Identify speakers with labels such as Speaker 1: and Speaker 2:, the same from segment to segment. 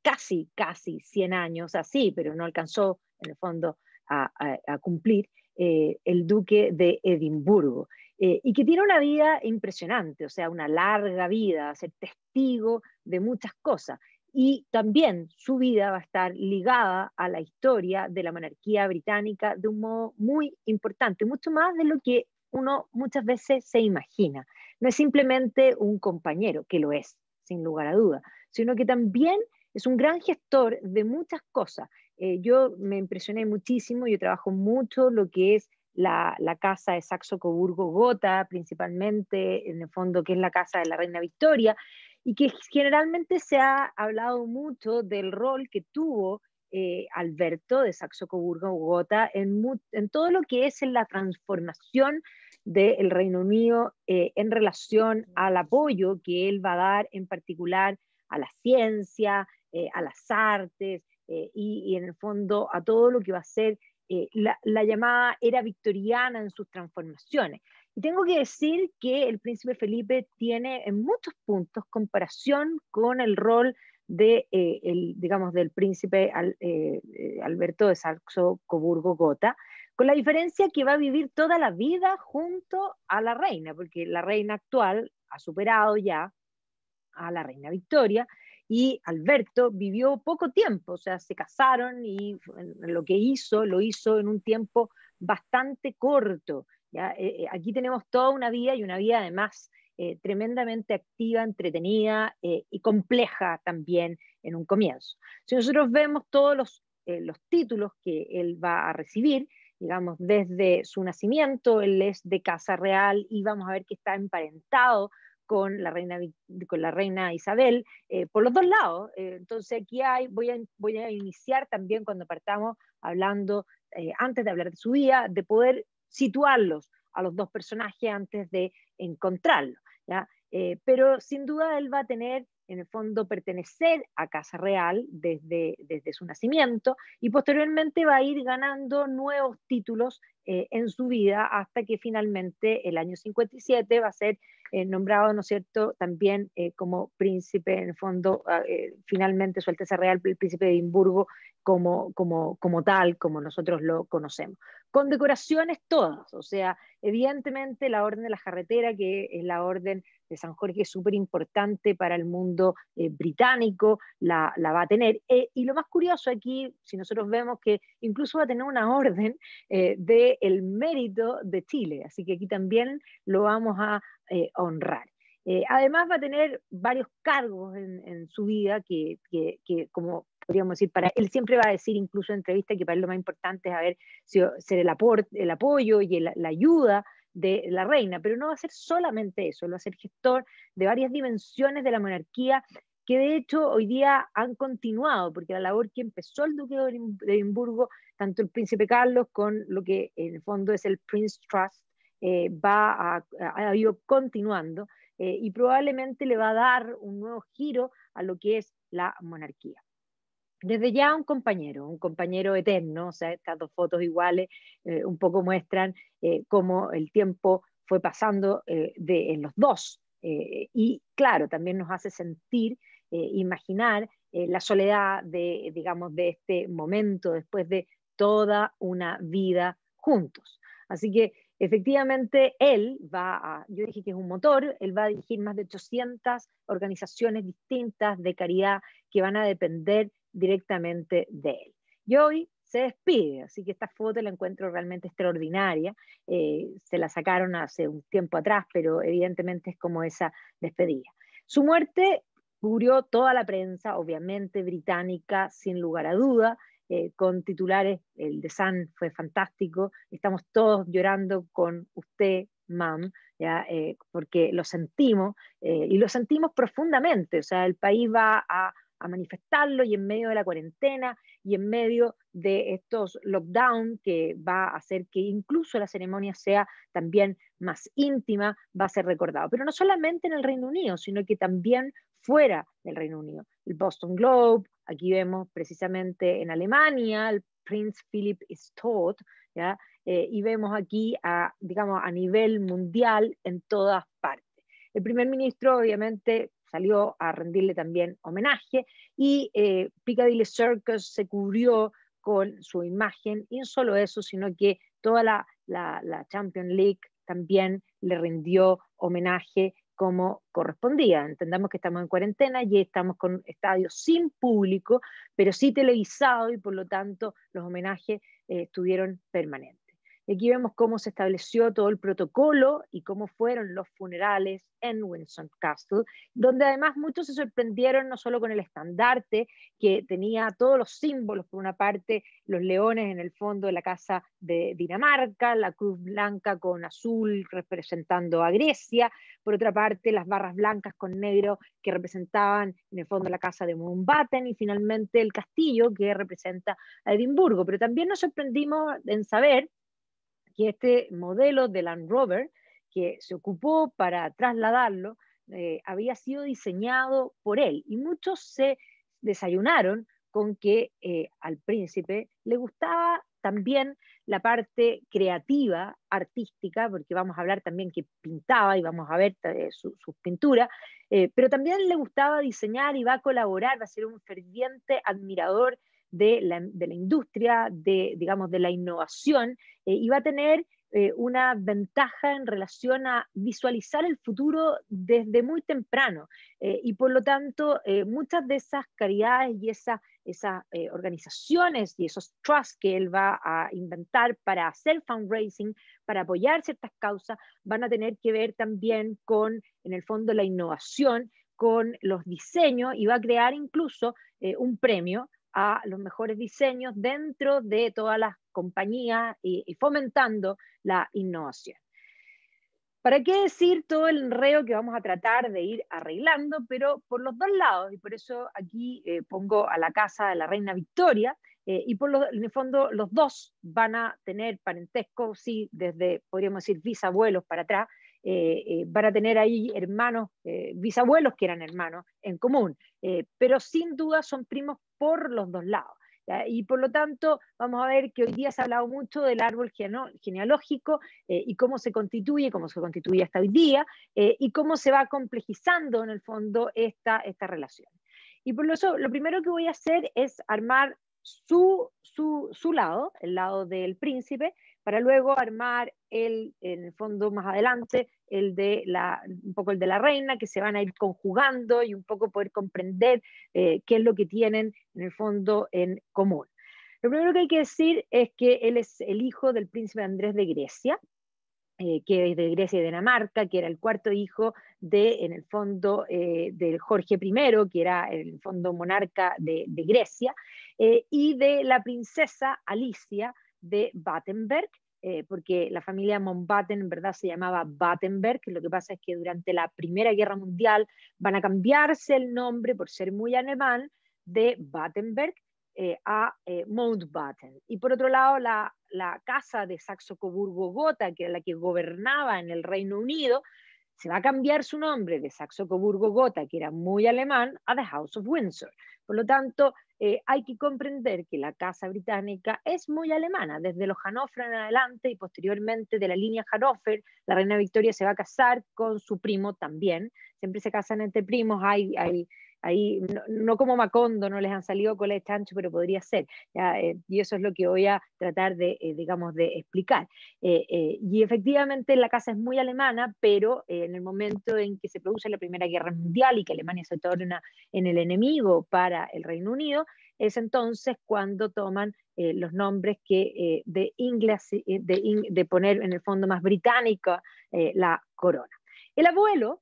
Speaker 1: casi 100 años, así, pero no alcanzó en el fondo a cumplir, el duque de Edimburgo, y que tiene una vida impresionante, o sea, una larga vida, ser testigo de muchas cosas. Y también su vida va a estar ligada a la historia de la monarquía británica de un modo muy importante, mucho más de lo que uno muchas veces se imagina. No es simplemente un compañero, que lo es, sin lugar a duda, sino que también es un gran gestor de muchas cosas. Yo me impresioné muchísimo, yo trabajo mucho lo que es la casa de Saxo-Coburgo-Gotha, principalmente, en el fondo, que es la casa de la reina Victoria, y que generalmente se ha hablado mucho del rol que tuvo Alberto de Saxo-Coburgo-Gotha en todo lo que es en la transformación del Reino Unido en relación al apoyo que él va a dar en particular a la ciencia, a las artes y en el fondo a todo lo que va a ser la llamada era victoriana en sus transformaciones. Y tengo que decir que el príncipe Felipe tiene en muchos puntos comparación con el rol de, digamos, del príncipe Alberto de Saxo-Coburgo-Gotha, con la diferencia que va a vivir toda la vida junto a la reina, porque la reina actual ha superado ya a la reina Victoria, y Alberto vivió poco tiempo, o sea, se casaron y lo que hizo, lo hizo en un tiempo bastante corto. ¿Ya? Aquí tenemos toda una vida y una vida además tremendamente activa, entretenida y compleja también en un comienzo. Si nosotros vemos todos los títulos que él va a recibir, digamos, desde su nacimiento, él es de casa real y vamos a ver que está emparentado con la reina Isabel, por los dos lados. Entonces aquí voy a iniciar también cuando partamos hablando, antes de hablar de su vida, de poder situarlos a los dos personajes antes de encontrarlos. ¿Ya? Pero sin duda él va a tener en el fondo pertenecer a Casa Real desde su nacimiento y posteriormente va a ir ganando nuevos títulos en su vida hasta que finalmente el año 57 va a ser nombrado, ¿no es cierto?, también como príncipe, en el fondo, finalmente su Alteza Real, el príncipe de Edimburgo, como tal, como nosotros lo conocemos. Con decoraciones todas, o sea, evidentemente la Orden de la Jarretera, que es la Orden de San Jorge, es súper importante para el mundo británico, la va a tener. Y lo más curioso aquí, si nosotros vemos que incluso va a tener una orden del mérito de Chile, así que aquí también lo vamos a honrar. Además va a tener varios cargos en su vida que, como podríamos decir, para él siempre va a decir, incluso en entrevistas, que para él lo más importante es haber ser el apoyo y la ayuda de la reina, pero no va a ser solamente eso, va a ser gestor de varias dimensiones de la monarquía que de hecho hoy día han continuado, porque la labor que empezó el duque de Edimburgo, tanto el príncipe Carlos con lo que en el fondo es el Prince Trust, ha ido continuando y probablemente le va a dar un nuevo giro a lo que es la monarquía. Desde ya un compañero eterno, o sea, estas dos fotos iguales un poco muestran cómo el tiempo fue pasando en los dos. Y claro, también nos hace sentir, imaginar la soledad de, digamos, de este momento después de toda una vida juntos. Así que efectivamente él yo dije que es un motor, él va a dirigir más de 800 organizaciones distintas de caridad que van a depender directamente de él. Y hoy se despide, así que esta foto la encuentro realmente extraordinaria. Se la sacaron hace un tiempo atrás, pero evidentemente es como esa despedida. Su muerte cubrió toda la prensa, obviamente británica, sin lugar a duda, con titulares, el de Sun fue fantástico, estamos todos llorando con usted, mam, ¿ya? Porque lo sentimos y lo sentimos profundamente, o sea, el país va a manifestarlo y en medio de la cuarentena y en medio de estos lockdown que va a hacer que incluso la ceremonia sea también más íntima, va a ser recordado. Pero no solamente en el Reino Unido, sino que también fuera del Reino Unido. El Boston Globe, aquí vemos precisamente en Alemania, el Prince Philip is taught, ¿ya? Y vemos aquí, digamos, a nivel mundial en todas partes. El primer ministro, obviamente, salió a rendirle también homenaje, y Piccadilly Circus se cubrió con su imagen, y no solo eso, sino que toda la Champions League también le rindió homenaje como correspondía. Entendamos que estamos en cuarentena y estamos con estadios sin público, pero sí televisado, y por lo tanto los homenajes estuvieron permanentes. Y aquí vemos cómo se estableció todo el protocolo y cómo fueron los funerales en Windsor Castle, donde además muchos se sorprendieron no solo con el estandarte, que tenía todos los símbolos, por una parte los leones en el fondo de la casa de Dinamarca, la cruz blanca con azul representando a Grecia, por otra parte las barras blancas con negro que representaban en el fondo la casa de Mountbatten, y finalmente el castillo que representa a Edimburgo. Pero también nos sorprendimos en saber que este modelo de Land Rover que se ocupó para trasladarlo había sido diseñado por él, y muchos se desayunaron con que al príncipe le gustaba también la parte creativa, artística, porque vamos a hablar también que pintaba y vamos a ver sus pinturas, pero también le gustaba diseñar y va a colaborar, va a ser un ferviente admirador de la industria, digamos, de la innovación, y va a tener una ventaja en relación a visualizar el futuro desde muy temprano. Y por lo tanto, muchas de esas caridades y esas organizaciones y esos trusts que él va a inventar para hacer fundraising, para apoyar ciertas causas, van a tener que ver también con, en el fondo, la innovación, con los diseños, y va a crear incluso un premio a los mejores diseños dentro de todas las compañías, y fomentando la innovación. ¿Para qué decir todo el enredo que vamos a tratar de ir arreglando? Pero por los dos lados, y por eso aquí pongo a la casa de la reina Victoria, y en el fondo los dos van a tener parentesco, sí, desde, podríamos decir, bisabuelos para atrás, van a tener ahí hermanos, bisabuelos que eran hermanos en común, pero sin duda son primos por los dos lados. ¿Ya? Y por lo tanto, vamos a ver que hoy día se ha hablado mucho del árbol genealógico, y cómo se constituye hasta hoy día, y cómo se va complejizando en el fondo esta relación. Y por eso, lo primero que voy a hacer es armar su lado, el lado del príncipe, para luego armar en el fondo más adelante, un poco el de la reina, que se van a ir conjugando y un poco poder comprender qué es lo que tienen en el fondo en común. Lo primero que hay que decir es que él es el hijo del príncipe Andrés de Grecia, que es de Grecia y Dinamarca, que era el cuarto hijo en el fondo, del Jorge I, que era en el fondo monarca de Grecia, y de la princesa Alicia de Battenberg, porque la familia Mountbatten en verdad se llamaba Battenberg. Lo que pasa es que durante la Primera Guerra Mundial van a cambiarse el nombre, por ser muy alemán, de Battenberg a Mountbatten. Y por otro lado, la casa de Saxo-Coburgo-Gotha, que era la que gobernaba en el Reino Unido, se va a cambiar su nombre de Saxo-Coburgo-Gotha, que era muy alemán, a The House of Windsor. Por lo tanto, hay que comprender que la casa británica es muy alemana, desde los Hannover en adelante, y posteriormente de la línea Hannover, la reina Victoria se va a casar con su primo también. Siempre se casan entre primos, ahí no como Macondo, no les han salido cola de chancho, pero podría ser, ¿ya? Y eso es lo que voy a tratar de, digamos, de explicar. Y efectivamente la casa es muy alemana, pero en el momento en que se produce la Primera Guerra Mundial y que Alemania se torna en el enemigo para el Reino Unido, es entonces cuando toman los nombres que de poner en el fondo más británica la corona. El abuelo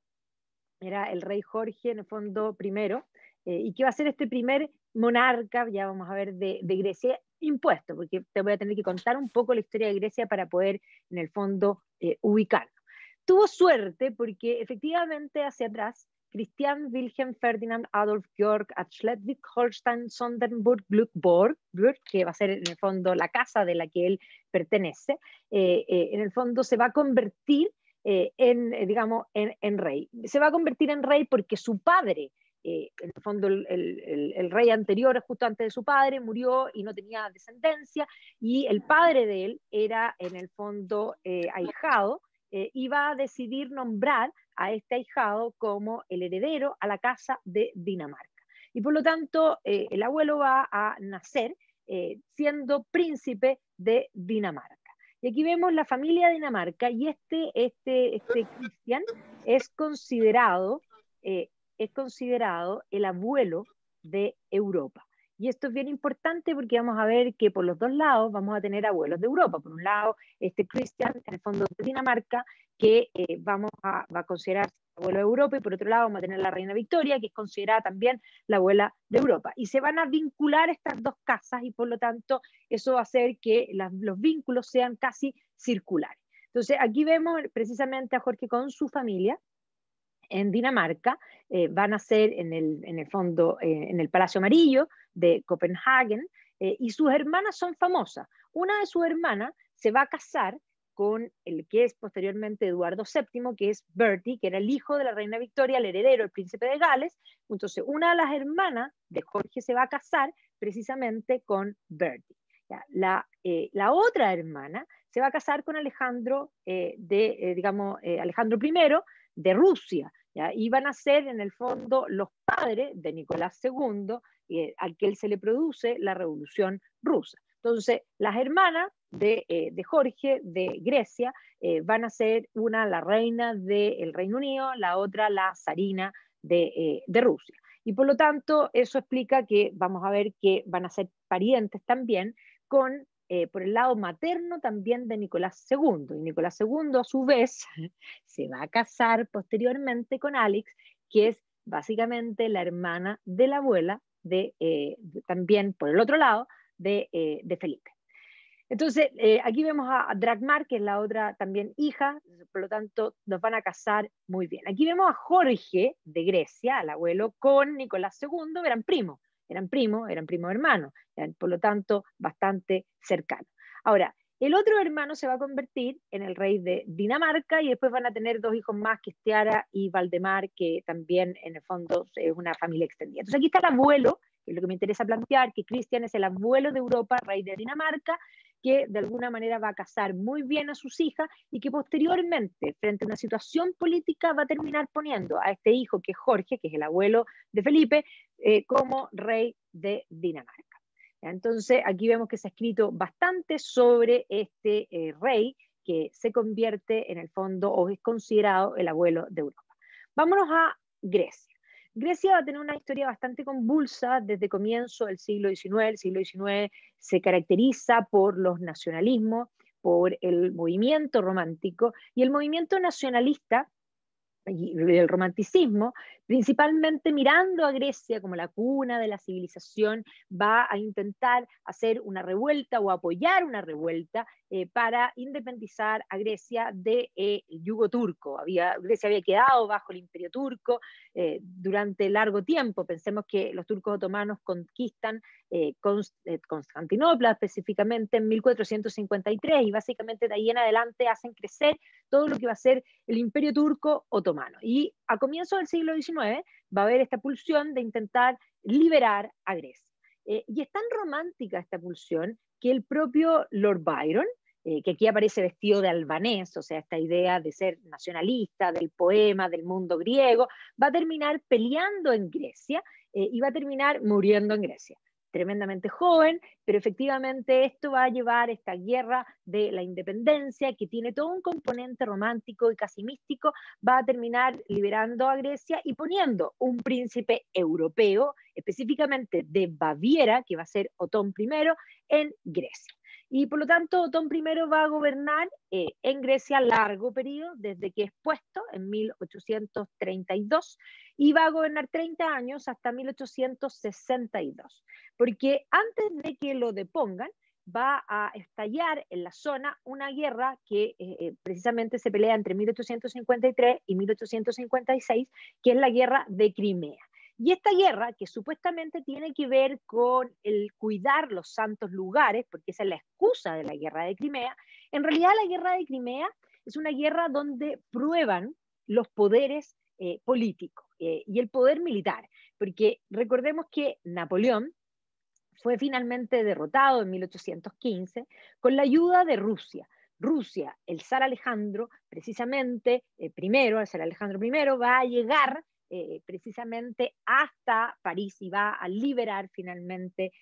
Speaker 1: era el rey Jorge, en el fondo, primero, y que va a ser este primer monarca, ya vamos a ver, de Grecia, impuesto, porque te voy a tener que contar un poco la historia de Grecia para poder, en el fondo, ubicarlo. Tuvo suerte porque efectivamente hacia atrás, Christian Wilhelm Ferdinand Adolf Georg ad Schleswig-Holstein Sonderburg Glückburg, que va a ser en el fondo la casa de la que él pertenece, en el fondo se va a convertir digamos, en rey. Se va a convertir en rey porque su padre, en el fondo el rey anterior, justo antes de su padre, murió y no tenía descendencia, y el padre de él era en el fondo ahijado, y va a decidir nombrar a este ahijado como el heredero a la casa de Dinamarca. Y por lo tanto, el abuelo va a nacer siendo príncipe de Dinamarca. Y aquí vemos la familia de Dinamarca y este Christian es considerado el abuelo de Europa. Y esto es bien importante porque vamos a ver que por los dos lados vamos a tener abuelos de Europa. Por un lado, este Christian, en el fondo de Dinamarca, que va a considerarse abuelo de Europa, y por otro lado vamos a tener la reina Victoria, que es considerada también la abuela de Europa. Y se van a vincular estas dos casas y por lo tanto eso va a hacer que los vínculos sean casi circulares. Entonces aquí vemos precisamente a Jorge con su familia en Dinamarca, van a ser en el fondo en el Palacio Amarillo de Copenhague, y sus hermanas son famosas. Una de sus hermanas se va a casar con el que es posteriormente Eduardo VII, que es Bertie, que era el hijo de la reina Victoria, el heredero, el príncipe de Gales. Entonces, una de las hermanas de Jorge se va a casar precisamente con Bertie. La otra hermana se va a casar con Alejandro, Alejandro I de Rusia, ¿ya? Y van a ser en el fondo los padres de Nicolás II, al que él se le produce la Revolución Rusa. Entonces, las hermanas de Jorge de Grecia van a ser una la reina del Reino Unido, la otra la zarina de Rusia. Y por lo tanto, eso explica que vamos a ver que van a ser parientes también con por el lado materno también de Nicolás II. Y Nicolás II, a su vez, se va a casar posteriormente con Alex, que es básicamente la hermana de la abuela también, por el otro lado, de Felipe. Entonces, aquí vemos a Dagmar, que es la otra también hija, por lo tanto, nos van a casar muy bien. Aquí vemos a Jorge de Grecia, el abuelo, con Nicolás II, eran primo hermano, por lo tanto, bastante cercano. Ahora, el otro hermano se va a convertir en el rey de Dinamarca y después van a tener dos hijos más, que es Tiara y Valdemar, que también en el fondo es una familia extendida. Entonces aquí está el abuelo, que es lo que me interesa plantear, que Cristian es el abuelo de Europa, rey de Dinamarca, que de alguna manera va a casar muy bien a sus hijas y que posteriormente, frente a una situación política, va a terminar poniendo a este hijo, que es Jorge, que es el abuelo de Felipe, como rey de Dinamarca. Entonces, aquí vemos que se ha escrito bastante sobre este rey que se convierte en el fondo o es considerado el abuelo de Europa. Vámonos a Grecia. Grecia va a tener una historia bastante convulsa desde comienzo del siglo XIX. El siglo XIX se caracteriza por los nacionalismos, por el movimiento romántico, y el movimiento nacionalista y el romanticismo, principalmente mirando a Grecia como la cuna de la civilización, va a intentar hacer una revuelta o apoyar una revuelta para independizar a Grecia del yugo turco. Grecia había quedado bajo el imperio turco durante largo tiempo. Pensemos que los turcos otomanos conquistan Constantinopla específicamente en 1453 y básicamente de ahí en adelante hacen crecer todo lo que va a ser el imperio turco otomano. Y a comienzos del siglo XIX va a haber esta pulsión de intentar liberar a Grecia. Y es tan romántica esta pulsión que el propio Lord Byron, que aquí aparece vestido de albanés, o sea, esta idea de ser nacionalista, del poema, del mundo griego, va a terminar peleando en Grecia y va a terminar muriendo en Grecia. Tremendamente joven, pero efectivamente esto va a llevar esta guerra de la independencia, que tiene todo un componente romántico y casi místico, va a terminar liberando a Grecia y poniendo un príncipe europeo, específicamente de Baviera, que va a ser Otón I, en Grecia. Y por lo tanto, Otón I va a gobernar en Grecia largo periodo, desde que es puesto en 1832, y va a gobernar 30 años hasta 1862. Porque antes de que lo depongan, va a estallar en la zona una guerra que precisamente se pelea entre 1853 y 1856, que es la guerra de Crimea. Y esta guerra, que supuestamente tiene que ver con el cuidar los santos lugares, porque esa es la excusa de la guerra de Crimea, en realidad la guerra de Crimea es una guerra donde prueban los poderes políticos y el poder militar, porque recordemos que Napoleón fue finalmente derrotado en 1815 con la ayuda de Rusia. Rusia, el zar Alejandro, precisamente, primero, el zar Alejandro I, va a llegar precisamente hasta París y va a liberar finalmente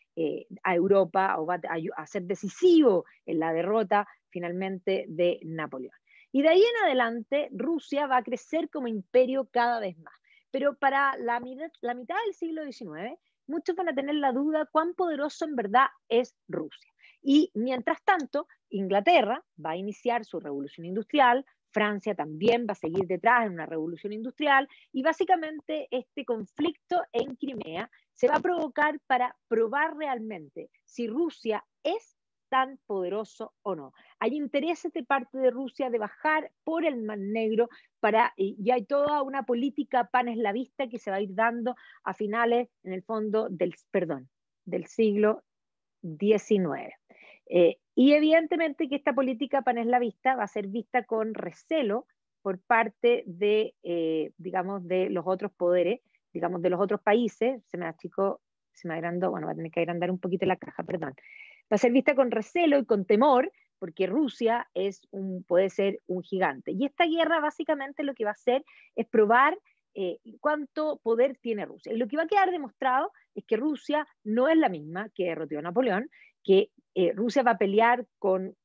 Speaker 1: a Europa, o va a ser decisivo en la derrota finalmente de Napoleón. Y de ahí en adelante Rusia va a crecer como imperio cada vez más. Pero para la mitad del siglo XIX, muchos van a tener la duda cuán poderoso en verdad es Rusia. Y mientras tanto, Inglaterra va a iniciar su revolución industrial, Francia también va a seguir detrás en una revolución industrial, y básicamente este conflicto en Crimea se va a provocar para probar realmente si Rusia es tan poderoso o no. Hay intereses de parte de Rusia de bajar por el Mar Negro y hay toda una política paneslavista que se va a ir dando a finales, en el fondo, del siglo XIX. Y evidentemente que esta política paneslavista va a ser vista con recelo por parte de, digamos, de los otros poderes, digamos, de los otros países. Se me achicó, se me agrandó, bueno, va a tener que agrandar un poquito la caja, perdón. Va a ser vista con recelo y con temor, porque Rusia puede ser un gigante. Y esta guerra básicamente lo que va a hacer es probar cuánto poder tiene Rusia. Y lo que va a quedar demostrado es que Rusia no es la misma que derrotó a Napoleón, que Rusia va a pelear con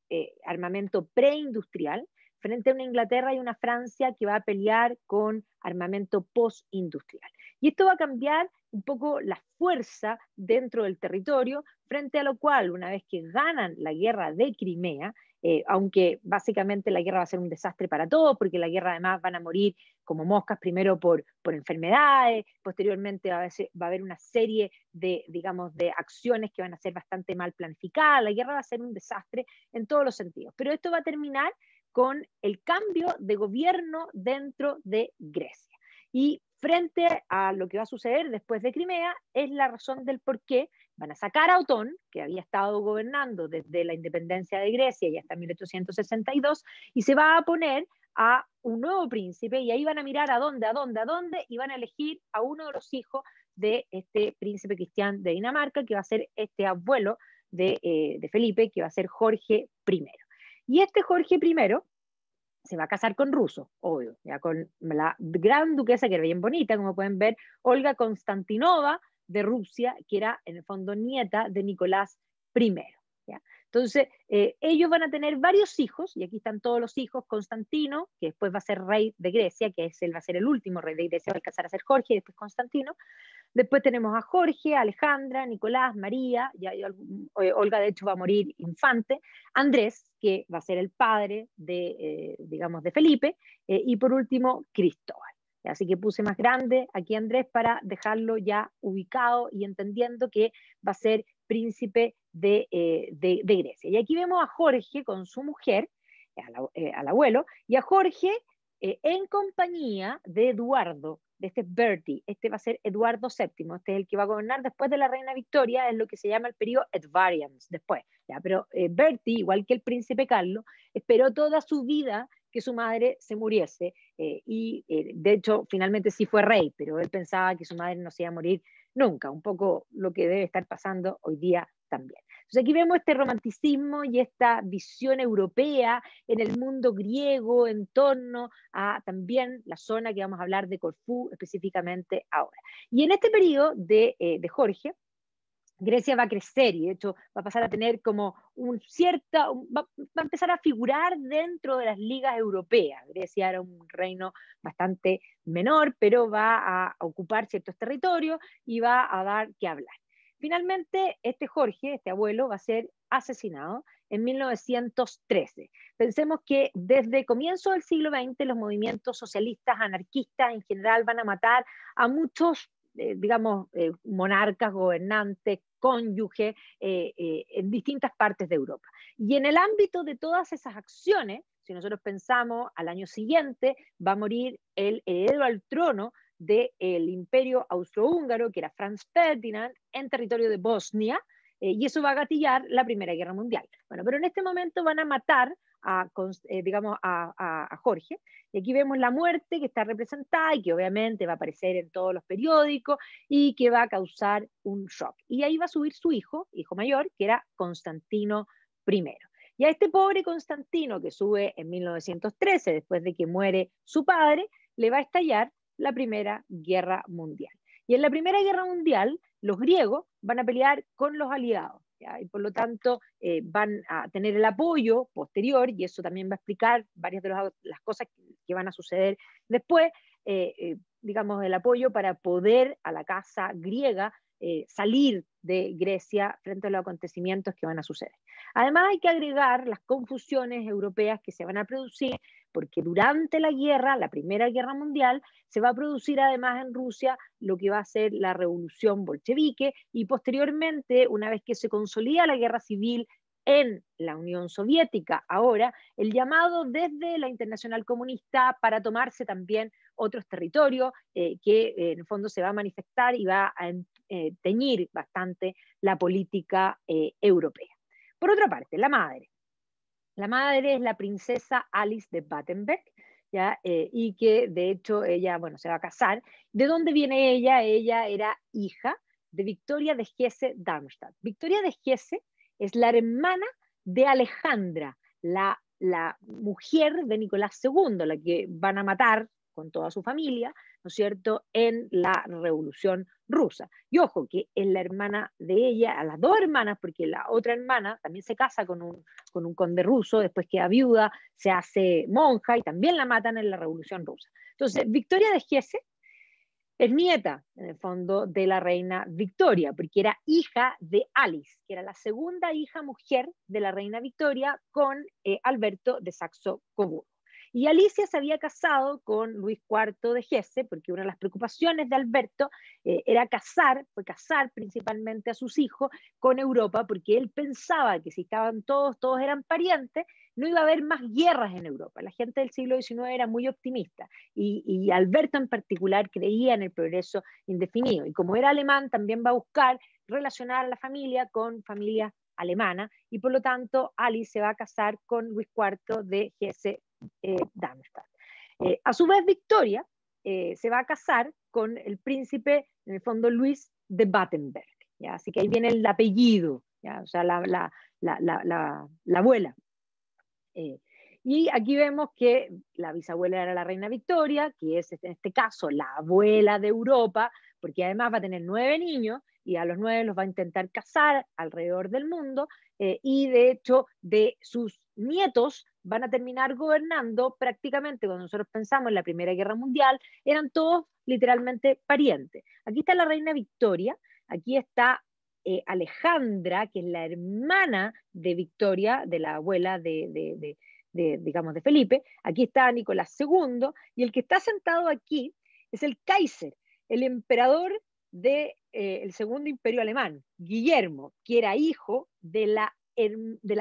Speaker 1: armamento preindustrial frente a una Inglaterra y una Francia que va a pelear con armamento postindustrial. Y esto va a cambiar un poco la fuerza dentro del territorio, frente a lo cual, una vez que ganan la guerra de Crimea, aunque básicamente la guerra va a ser un desastre para todos, porque la guerra además van a morir como moscas, primero por enfermedades, posteriormente va a haber una serie de, digamos, de acciones que van a ser bastante mal planificadas, la guerra va a ser un desastre en todos los sentidos, pero esto va a terminar con el cambio de gobierno dentro de Grecia. Y frente a lo que va a suceder después de Crimea, es la razón del por qué van a sacar a Otón, que había estado gobernando desde la independencia de Grecia y hasta 1862, y se va a poner a un nuevo príncipe, y ahí van a mirar a dónde, y van a elegir a uno de los hijos de este príncipe Cristián de Dinamarca, que va a ser este abuelo de Felipe, que va a ser Jorge I. Y este Jorge I se va a casar con ruso, obvio, ya con la gran duquesa, que era bien bonita, como pueden ver, Olga Konstantinova de Rusia, que era en el fondo nieta de Nicolás I. ¿Ya? Entonces, ellos van a tener varios hijos, y aquí están todos los hijos: Constantino, que después va a ser rey de Grecia, él va a ser el último rey de Grecia, va a alcanzar a ser Jorge, y después Constantino. Después tenemos a Jorge, Alejandra, Nicolás, María, Olga de hecho va a morir infante, Andrés, que va a ser el padre digamos, de Felipe, y por último Cristóbal. Así que puse más grande aquí Andrés para dejarlo ya ubicado y entendiendo que va a ser príncipe de Grecia. Y aquí vemos a Jorge con su mujer, al abuelo, y a Jorge en compañía de Eduardo, de este Bertie. Este va a ser Eduardo VII, este es el que va a gobernar después de la reina Victoria, es lo que se llama el periodo Edvardians, después. ¿Ya? Pero Bertie, igual que el príncipe Carlos, esperó toda su vida que su madre se muriese, de hecho finalmente sí fue rey, pero él pensaba que su madre no se iba a morir nunca, un poco lo que debe estar pasando hoy día también. Entonces aquí vemos este romanticismo y esta visión europea en el mundo griego en torno a también la zona que vamos a hablar de Corfú específicamente ahora. Y en este periodo de Jorge, Grecia va a crecer y de hecho va a pasar a tener como va a empezar a figurar dentro de las ligas europeas. Grecia era un reino bastante menor, pero va a ocupar ciertos territorios y va a dar que hablar. Finalmente, este Jorge, este abuelo, va a ser asesinado en 1913. Pensemos que desde comienzo del siglo XX los movimientos socialistas, anarquistas en general van a matar a muchos digamos, monarcas, gobernantes, cónyuges, en distintas partes de Europa. Y en el ámbito de todas esas acciones, si nosotros pensamos al año siguiente, va a morir el heredero al trono del imperio austrohúngaro, que era Franz Ferdinand, en territorio de Bosnia, y eso va a gatillar la Primera Guerra Mundial. Bueno, pero en este momento van a matar digamos, a Jorge. Y aquí vemos la muerte que está representada y que obviamente va a aparecer en todos los periódicos y que va a causar un shock. Y ahí va a subir su hijo mayor, que era Constantino I. Y a este pobre Constantino, que sube en 1913, después de que muere su padre, le va a estallar la Primera Guerra Mundial. Y en la Primera Guerra Mundial, los griegos van a pelear con los aliados, ¿ya? Y por lo tanto van a tener el apoyo posterior, y eso también va a explicar varias de las cosas que van a suceder después, digamos, el apoyo para poder a la casa griega salir de Grecia frente a los acontecimientos que van a suceder. Además hay que agregar las confusiones europeas que se van a producir, porque durante la guerra, la Primera Guerra Mundial, se va a producir además en Rusia lo que va a ser la revolución bolchevique, y posteriormente, una vez que se consolida la guerra civil en la Unión Soviética, ahora el llamado desde la Internacional Comunista para tomarse también otros territorios, que en el fondo se va a manifestar y va a teñir bastante la política europea. Por otra parte, la madre. La madre es la princesa Alice de Battenberg, ¿ya? Y que de hecho ella, bueno, se va a casar. ¿De dónde viene ella? Ella era hija de Victoria de Hesse-Darmstadt. Victoria de Hesse es la hermana de Alejandra, la mujer de Nicolás II, la que van a matar con toda su familia, ¿no es cierto?, en la Revolución Rusa. Y ojo, que es la hermana de ella, a las dos hermanas, porque la otra hermana también se casa con un conde ruso, después queda viuda, se hace monja y también la matan en la Revolución Rusa. Entonces, Victoria de Hesse es nieta, en el fondo, de la reina Victoria, porque era hija de Alice, que era la segunda hija mujer de la reina Victoria con Alberto de Saxo-Coburgo. Y Alicia se había casado con Luis IV de Hesse, porque una de las preocupaciones de Alberto fue casar principalmente a sus hijos con Europa, porque él pensaba que si estaban todos eran parientes, no iba a haber más guerras en Europa. La gente del siglo XIX era muy optimista, y Alberto en particular creía en el progreso indefinido. Y como era alemán, también va a buscar relacionar a la familia con familias alemanas, y por lo tanto Alice se va a casar con Luis IV de Hesse-Darmstadt. A su vez, Victoria se va a casar con el príncipe, en el fondo, Luis de Battenberg, ¿ya? Así que ahí viene el apellido, ¿ya? O sea, la abuela. Y aquí vemos que la bisabuela era la reina Victoria, que es en este caso la abuela de Europa, porque además va a tener 9 niños, y a los 9 los va a intentar casar alrededor del mundo, y de hecho de sus nietos van a terminar gobernando prácticamente, cuando nosotros pensamos en la Primera Guerra Mundial, eran todos literalmente parientes. Aquí está la reina Victoria, aquí está Alejandra, que es la hermana de Victoria, de la abuela digamos, de Felipe. Aquí está Nicolás II, y el que está sentado aquí es el Kaiser, el emperador del Segundo Imperio Alemán, Guillermo, que era hijo de la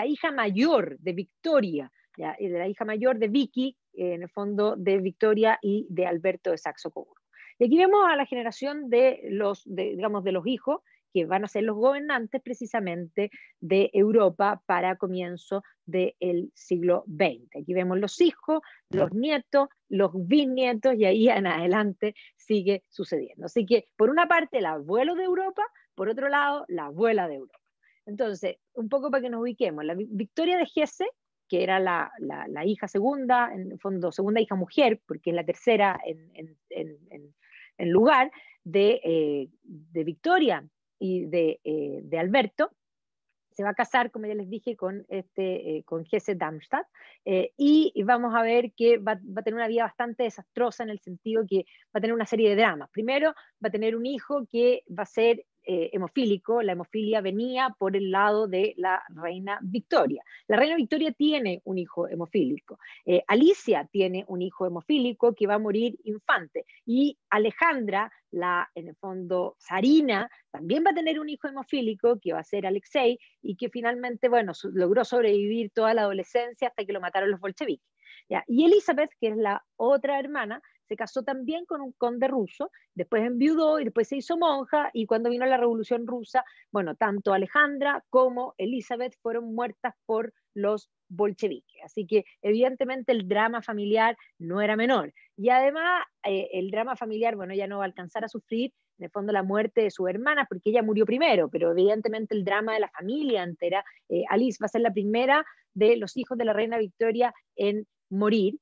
Speaker 1: hija mayor de Victoria, ¿ya? Y de la hija mayor de Vicky, en el fondo de Victoria y de Alberto de Saxo-Coburgo. Y aquí vemos a la generación digamos, de los hijos, que van a ser los gobernantes precisamente de Europa para comienzo del siglo XX. Aquí vemos los hijos, los nietos, los bisnietos, y ahí en adelante sigue sucediendo. Así que, por una parte, el abuelo de Europa, por otro lado, la abuela de Europa. Entonces, un poco para que nos ubiquemos, la Victoria de Hesse, que era la hija segunda, en el fondo, segunda hija mujer, porque es la tercera en lugar de Victoria y de Alberto, se va a casar, como ya les dije, con Hesse-Darmstadt, y vamos a ver que va a tener una vida bastante desastrosa, en el sentido que va a tener una serie de dramas. Primero, va a tener un hijo que va a ser hemofílico. La hemofilia venía por el lado de la reina Victoria. La reina Victoria tiene un hijo hemofílico. Alicia tiene un hijo hemofílico que va a morir infante. Y Alejandra, en el fondo, zarina, también va a tener un hijo hemofílico que va a ser Alexei, y que finalmente, bueno, logró sobrevivir toda la adolescencia hasta que lo mataron los bolcheviques. ¿Ya? Y Elizabeth, que es la otra hermana, se casó también con un conde ruso, después enviudó y después se hizo monja, y cuando vino la Revolución Rusa, bueno, tanto Alejandra como Elizabeth fueron muertas por los bolcheviques. Así que evidentemente el drama familiar no era menor. Y además el drama familiar, bueno, ella no va a alcanzar a sufrir en el fondo la muerte de su hermana, porque ella murió primero, pero evidentemente el drama de la familia entera, Alice va a ser la primera de los hijos de la reina Victoria en morir.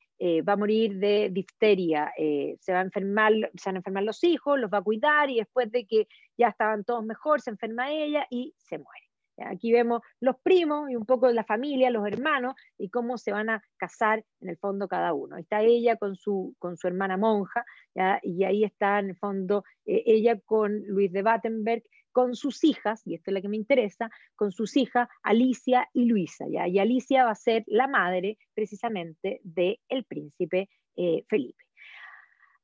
Speaker 1: Va a morir de difteria, se van a enfermar los hijos, los va a cuidar y después de que ya estaban todos mejor, se enferma ella y se muere. ¿Ya? Aquí vemos los primos y un poco de la familia, los hermanos, y cómo se van a casar en el fondo cada uno. Está ella con su hermana monja, ¿ya? Y ahí está en el fondo ella con Luis de Battenberg, con sus hijas, y esto es la que me interesa, con sus hijas Alicia y Luisa, ¿ya? Y Alicia va a ser la madre precisamente del príncipe Felipe.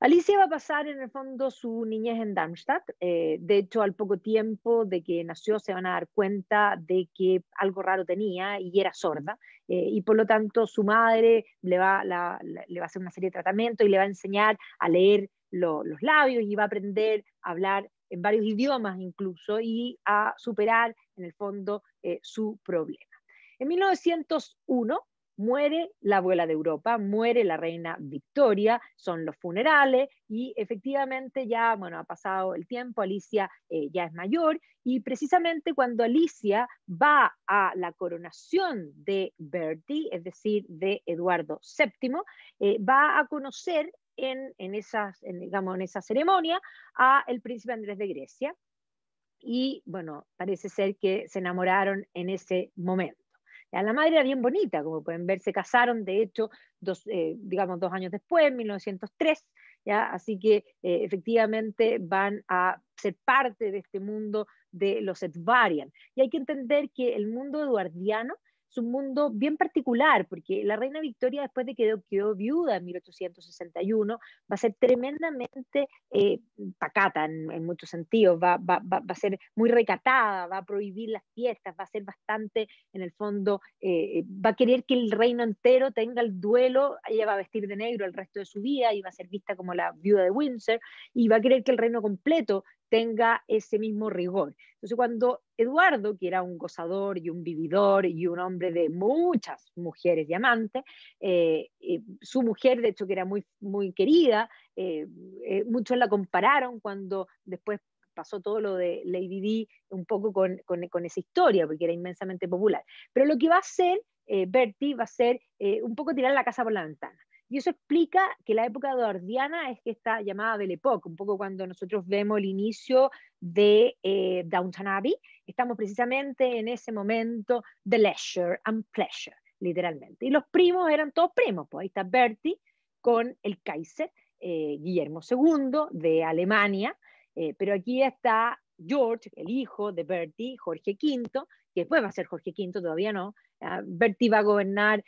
Speaker 1: Alicia va a pasar en el fondo su niñez en Darmstadt. De hecho, al poco tiempo de que nació se van a dar cuenta de que algo raro tenía y era sorda. Y por lo tanto su madre le va a hacer una serie de tratamientos y le va a enseñar a leer los labios y va a aprender a hablar en varios idiomas incluso y a superar en el fondo su problema. En 1901 muere la abuela de Europa, muere la reina Victoria, son los funerales y efectivamente ya, bueno, ha pasado el tiempo, Alicia ya es mayor y precisamente cuando Alicia va a la coronación de Bertie, es decir, de Eduardo VII, va a conocer en esa ceremonia a el príncipe Andrés de Grecia y, bueno, parece ser que se enamoraron en ese momento. La madre era bien bonita, como pueden ver, se casaron, de hecho, 2 años después, en 1903, ¿ya? Así que efectivamente van a ser parte de este mundo de los Edvarian. Y hay que entender que el mundo eduardiano es un mundo bien particular, porque la reina Victoria, después de que quedó viuda en 1861, va a ser tremendamente pacata en muchos sentidos, va a ser muy recatada, va a prohibir las fiestas, va a ser bastante, en el fondo, va a querer que el reino entero tenga el duelo, ella va a vestir de negro el resto de su vida y va a ser vista como la viuda de Windsor, y va a querer que el reino completo tenga ese mismo rigor. Entonces, cuando Eduardo, que era un gozador y un vividor y un hombre de muchas mujeres y amantes, su mujer, de hecho, que era muy, muy querida, muchos la compararon cuando después pasó todo lo de Lady Di un poco con esa historia, porque era inmensamente popular. Pero lo que va a hacer Bertie va a ser un poco tirar la casa por la ventana. Y eso explica que la época eduardiana es que está llamada Belle Époque, un poco cuando nosotros vemos el inicio de Downton Abbey, estamos precisamente en ese momento de leisure and pleasure, literalmente. Y los primos eran todos primos, pues ahí está Bertie con el Kaiser, Guillermo II de Alemania, pero aquí está George, el hijo de Bertie, Jorge V, que después va a ser Jorge V, todavía no. Bertie va a gobernar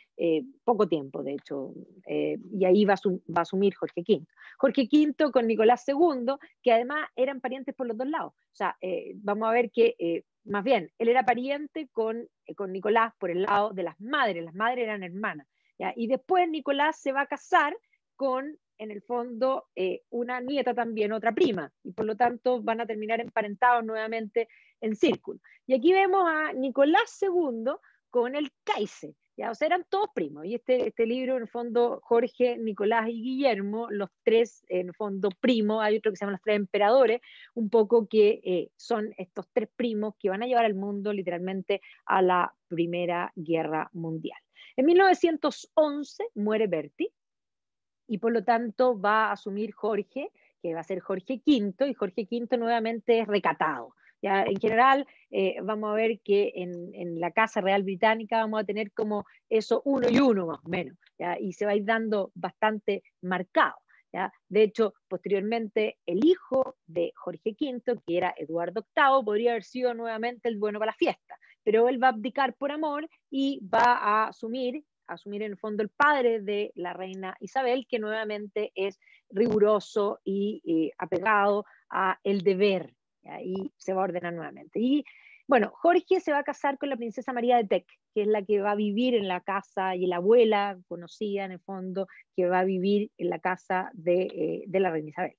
Speaker 1: poco tiempo, de hecho, y ahí va a asumir Jorge V. Jorge V con Nicolás II, que además eran parientes por los dos lados. O sea, vamos a ver que, más bien, él era pariente con Nicolás por el lado de las madres eran hermanas. ¿Ya? Y después Nicolás se va a casar con, en el fondo, una nieta también, otra prima, y por lo tanto van a terminar emparentados nuevamente en círculo. Y aquí vemos a Nicolás II con el Kaiser, ¿ya? O sea, eran todos primos, y este libro, en el fondo, Jorge, Nicolás y Guillermo, los tres, en el fondo, primos, hay otro que se llama Los Tres Emperadores, un poco que son estos tres primos que van a llevar al mundo literalmente a la Primera Guerra Mundial. En 1911 muere Bertie, y por lo tanto va a asumir Jorge, que va a ser Jorge V, y Jorge V nuevamente es recatado. ¿Ya? En general, vamos a ver que en la Casa Real Británica vamos a tener como eso uno y uno más o menos, ¿ya? Y se va a ir dando bastante marcado. ¿Ya? De hecho, posteriormente, el hijo de Jorge V, que era Eduardo VIII, podría haber sido nuevamente el bueno para la fiesta, pero él va a abdicar por amor y va a asumir en el fondo el padre de la reina Isabel, que nuevamente es riguroso y apegado a el deber, y se va a ordenar nuevamente. Y bueno, Jorge se va a casar con la princesa María de Teck, que es la que va a vivir en la casa, y la abuela conocida en el fondo, que va a vivir en la casa de la reina Isabel.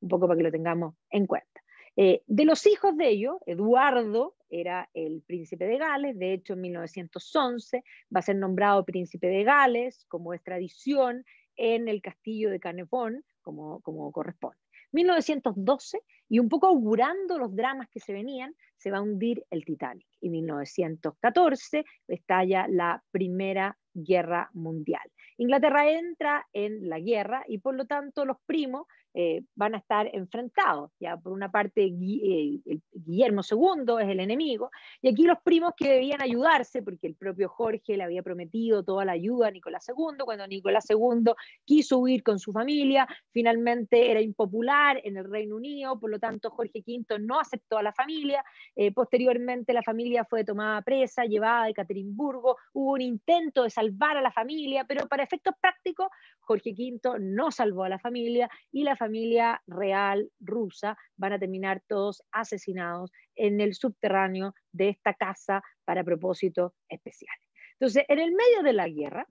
Speaker 1: Un poco para que lo tengamos en cuenta. De los hijos de ellos, Eduardo era el príncipe de Gales, de hecho en 1911 va a ser nombrado príncipe de Gales, como es tradición, en el castillo de Caernarfon, como corresponde. 1912, y un poco augurando los dramas que se venían, se va a hundir el Titanic. Y 1914 estalla la Primera Guerra Mundial. Inglaterra entra en la guerra y por lo tanto los primos van a estar enfrentados. Ya por una parte Guillermo II es el enemigo y aquí los primos que debían ayudarse porque el propio Jorge le había prometido toda la ayuda a Nicolás II. Cuando Nicolás II quiso huir con su familia, finalmente era impopular en el Reino Unido, por lo tanto Jorge V no aceptó a la familia. Posteriormente la familia fue tomada presa, llevada a Ekaterimburgo, hubo un intento de salvar a la familia, pero para efectos prácticos Jorge V no salvó a la familia y la familia real rusa van a terminar todos asesinados en el subterráneo de esta casa para propósitos especiales. Entonces, en el medio de la guerra,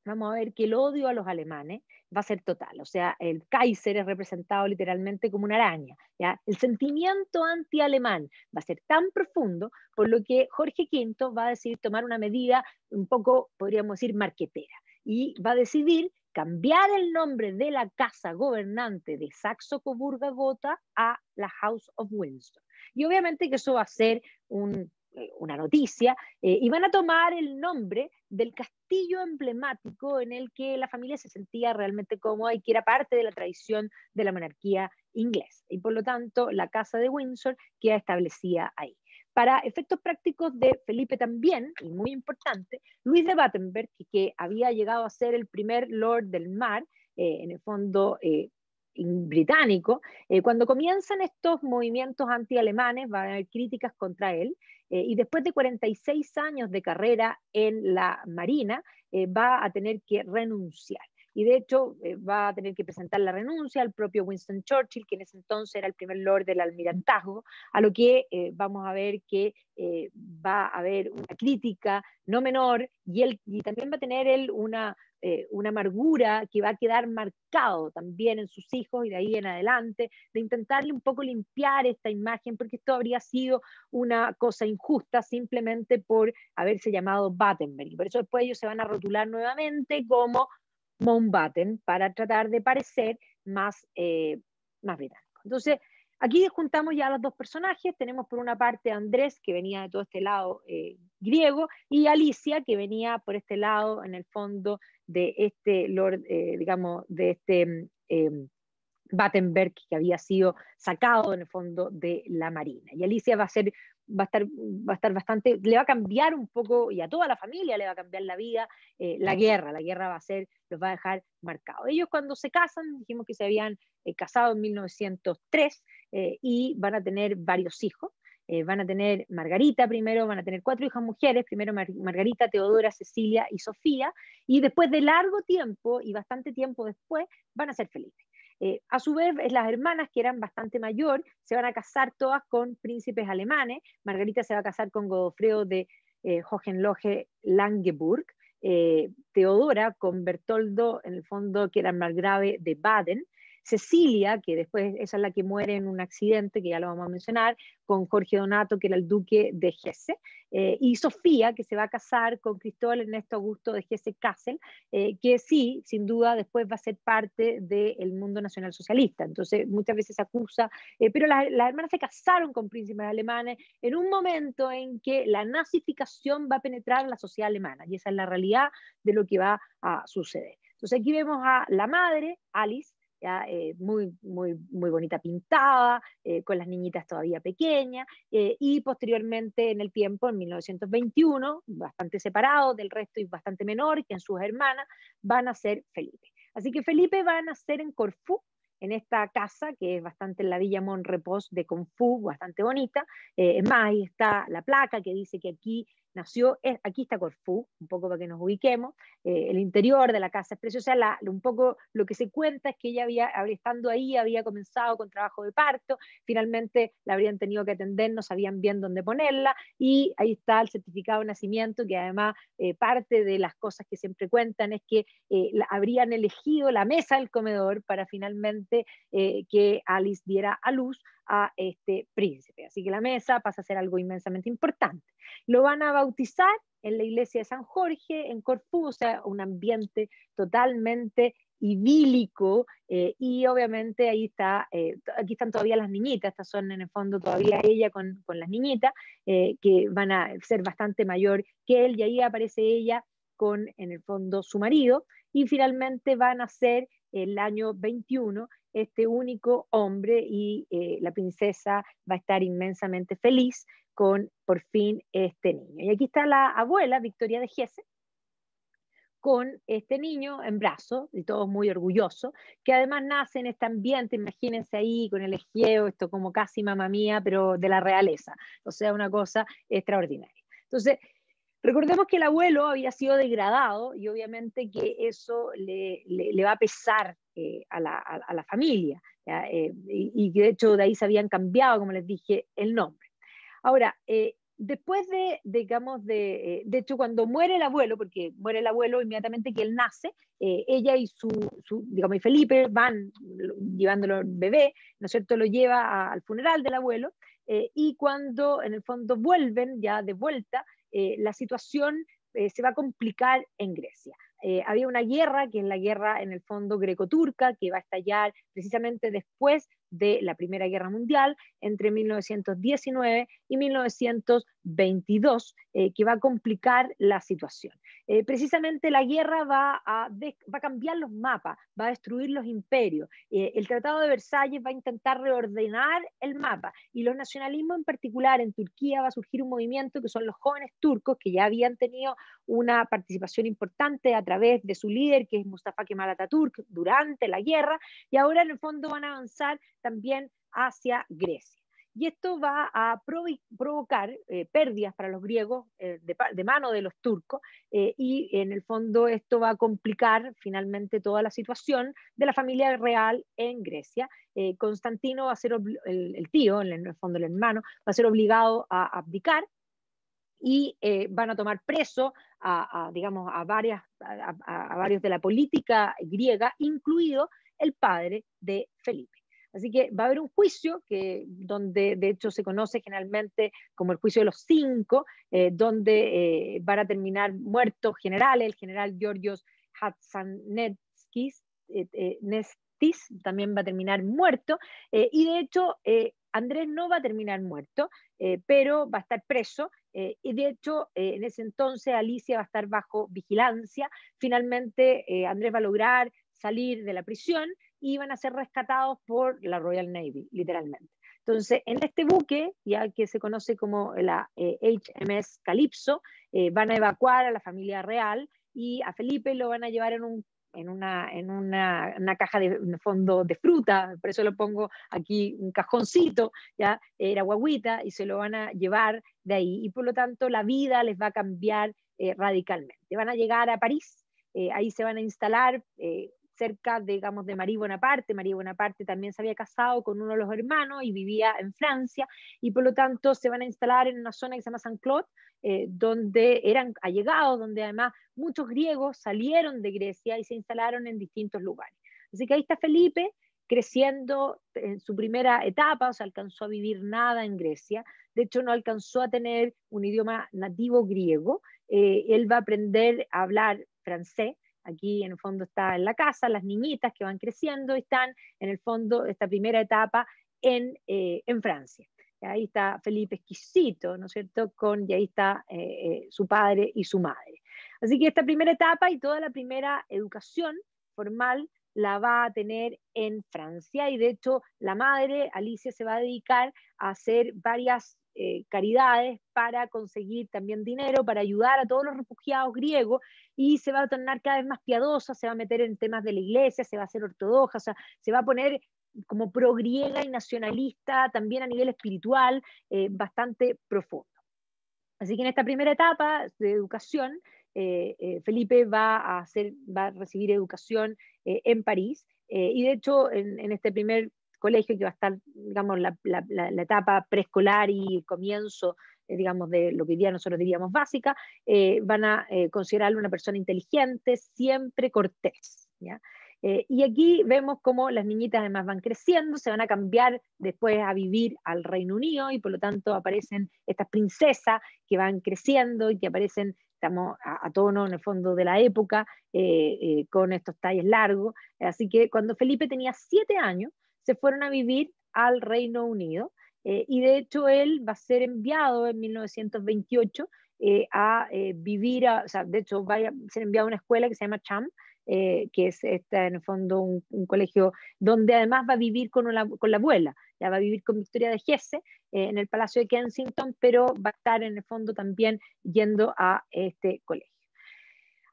Speaker 1: vamos a ver que el odio a los alemanes va a ser total. O sea, el Kaiser es representado literalmente como una araña. ¿Ya? El sentimiento anti-alemán va a ser tan profundo, por lo que Jorge V va a decidir tomar una medida un poco, podríamos decir, marquetera. Y va a decidir cambiar el nombre de la casa gobernante de Saxo-Coburgo-Gotha a la House of Windsor. Y obviamente que eso va a ser una noticia, y van a tomar el nombre del castillo emblemático en el que la familia se sentía realmente cómoda y que era parte de la tradición de la monarquía inglesa. Y por lo tanto, la casa de Windsor queda establecida ahí. Para efectos prácticos de Felipe también, y muy importante, Luis de Battenberg, que había llegado a ser el primer Lord del Mar, en el fondo británico, cuando comienzan estos movimientos anti-alemanes, va a haber críticas contra él, y después de 46 años de carrera en la Marina, va a tener que renunciar. Y de hecho va a tener que presentar la renuncia al propio Winston Churchill, que en ese entonces era el primer Lord del Almirantazgo, a lo que vamos a ver que va a haber una crítica no menor, y también va a tener él una amargura que va a quedar marcado también en sus hijos y de ahí en adelante, de intentarle un poco limpiar esta imagen, porque esto habría sido una cosa injusta simplemente por haberse llamado Battenberg. Y por eso después ellos se van a rotular nuevamente como Mountbatten para tratar de parecer más británico. Entonces, aquí juntamos ya a los dos personajes. Tenemos por una parte a Andrés, que venía de todo este lado griego, y Alicia, que venía por este lado, en el fondo, de este Lord, digamos, de este Battenberg, que había sido sacado en el fondo de la Marina. Y Alicia va a estar bastante, le va a cambiar un poco, y a toda la familia le va a cambiar la vida, la guerra los va a dejar marcados. Ellos cuando se casan, dijimos que se habían casado en 1903, y van a tener varios hijos. Van a tener Margarita primero, van a tener 4 hijas mujeres, primero Margarita, Teodora, Cecilia y Sofía, y después de largo tiempo y bastante tiempo después, van a ser Felipe. A su vez, las hermanas, que eran bastante mayor, se van a casar todas con príncipes alemanes. Margarita se va a casar con Godofredo de Hohenlohe-Langenburg, Teodora con Bertoldo, en el fondo, que era el margrave de Baden, Cecilia, que después esa es la que muere en un accidente, que ya lo vamos a mencionar, con Jorge Donato, que era el duque de Hesse, y Sofía, que se va a casar con Cristóbal Ernesto Augusto de Hesse-Kassel, que sí, sin duda, después va a ser parte del mundo nacionalsocialista. Entonces, muchas veces se acusa, pero las hermanas se casaron con príncipes alemanes en un momento en que la nazificación va a penetrar en la sociedad alemana, y esa es la realidad de lo que va a suceder. Entonces, aquí vemos a la madre, Alice, ya, muy bonita pintada, con las niñitas todavía pequeñas, y posteriormente en el tiempo, en 1921, bastante separado del resto y bastante menor que en sus hermanas, van a ser Felipe. Así que Felipe va a nacer en Corfú, en esta casa que es bastante en la Villa Monrepos de Corfú, bastante bonita. Es más, ahí está la placa que dice que aquí nació, aquí está Corfú, un poco para que nos ubiquemos. El interior de la casa es preciosa. Un poco lo que se cuenta es que ella estando ahí, había comenzado con trabajo de parto, finalmente la habrían tenido que atender, no sabían bien dónde ponerla, y ahí está el certificado de nacimiento, que además parte de las cosas que siempre cuentan es que habrían elegido la mesa del comedor para finalmente que Alice diera a luz a este príncipe. Así que la mesa pasa a ser algo inmensamente importante. Lo van a bautizar en la iglesia de San Jorge, en Corfú, o sea, un ambiente totalmente idílico, y obviamente ahí está, aquí están todavía las niñitas, estas son en el fondo todavía ella con las niñitas, que van a ser bastante mayor que él, y ahí aparece ella con, en el fondo, su marido, y finalmente van a ser el año 21 este único hombre, y la princesa va a estar inmensamente feliz con por fin este niño. Y aquí está la abuela, Victoria de Hesse, con este niño en brazos, y todos muy orgullosos, que además nace en este ambiente, imagínense ahí con el Egeo, esto como casi mamá mía, pero de la realeza, o sea, una cosa extraordinaria. Entonces, recordemos que el abuelo había sido degradado, y obviamente que eso le va a pesar a la familia, y que de hecho de ahí se habían cambiado, como les dije, el nombre. Ahora, después digamos, de hecho, cuando muere el abuelo, porque muere el abuelo inmediatamente que él nace, ella y digamos, y Felipe van llevándolo al bebé, ¿no es cierto?, lo lleva al funeral del abuelo, y cuando en el fondo vuelven ya de vuelta, la situación se va a complicar en Grecia. Había una guerra, que es la guerra en el fondo greco-turca, que va a estallar precisamente después de la Primera Guerra Mundial, entre 1919 y 1922, que va a complicar la situación. Precisamente la guerra va a cambiar los mapas, va a destruir los imperios. El Tratado de Versalles va a intentar reordenar el mapa, y los nacionalismos en particular en Turquía va a surgir un movimiento que son los jóvenes turcos, que ya habían tenido una participación importante a través de su líder, que es Mustafa Kemal Atatürk, durante la guerra, y ahora en el fondo van a avanzar también hacia Grecia. Y esto va a provocar pérdidas para los griegos de mano de los turcos, y en el fondo esto va a complicar finalmente toda la situación de la familia real en Grecia. Constantino va a ser el tío, en el fondo el hermano, va a ser obligado a abdicar, y van a tomar preso digamos, a varios de la política griega, incluido el padre de Felipe. Así que va a haber un juicio donde de hecho se conoce generalmente como el juicio de los 5, donde van a terminar muertos generales, el general Georgios Hatzanetskis, también va a terminar muerto, y de hecho Andrés no va a terminar muerto, pero va a estar preso, y de hecho en ese entonces Alicia va a estar bajo vigilancia. Finalmente Andrés va a lograr salir de la prisión y van a ser rescatados por la Royal Navy, literalmente. Entonces, en este buque, ya que se conoce como la HMS Calypso, van a evacuar a la familia real, y a Felipe lo van a llevar en una caja de fondo de fruta, por eso lo pongo aquí, un cajoncito, ya era guaguita, y se lo van a llevar de ahí, y por lo tanto la vida les va a cambiar radicalmente. Van a llegar a París, ahí se van a instalar cerca, digamos, de Marie Bonaparte. Marie Bonaparte también se había casado con uno de los hermanos y vivía en Francia, y por lo tanto se van a instalar en una zona que se llama Saint-Claude, donde eran allegados, donde además muchos griegos salieron de Grecia y se instalaron en distintos lugares. Así que ahí está Felipe creciendo en su primera etapa, o sea, alcanzó a vivir nada en Grecia, de hecho no alcanzó a tener un idioma nativo griego, él va a aprender a hablar francés. Aquí en el fondo está en la casa, las niñitas que van creciendo están en el fondo esta primera etapa en Francia. Ahí está Felipe exquisito, ¿no es cierto? Y ahí está su padre y su madre. Así que esta primera etapa y toda la primera educación formal la va a tener en Francia, y de hecho la madre, Alicia, se va a dedicar a hacer varias caridades para conseguir también dinero, para ayudar a todos los refugiados griegos, y se va a tornar cada vez más piadosa, se va a meter en temas de la iglesia, se va a hacer ortodoxa, o sea, se va a poner como pro-griega y nacionalista también a nivel espiritual, bastante profundo. Así que en esta primera etapa de educación, Felipe va a recibir educación en París, y de hecho en este primer colegio, que va a estar, digamos, la etapa preescolar y el comienzo, digamos, de lo que hoy día nosotros diríamos básica, van a considerarlo una persona inteligente, siempre cortés, ¿ya? Y aquí vemos cómo las niñitas además van creciendo, se van a cambiar después a vivir al Reino Unido, y por lo tanto aparecen estas princesas que van creciendo y que aparecen estamos a tono en el fondo de la época, con estos talles largos. Así que cuando Felipe tenía 7 años, se fueron a vivir al Reino Unido, y de hecho él va a ser enviado en 1928 a vivir, o sea, de hecho va a ser enviado a una escuela que se llama CHAM, que es en el fondo un colegio donde además va a vivir con la abuela, ya va a vivir con Victoria de Hesse en el Palacio de Kensington, pero va a estar en el fondo también yendo a este colegio.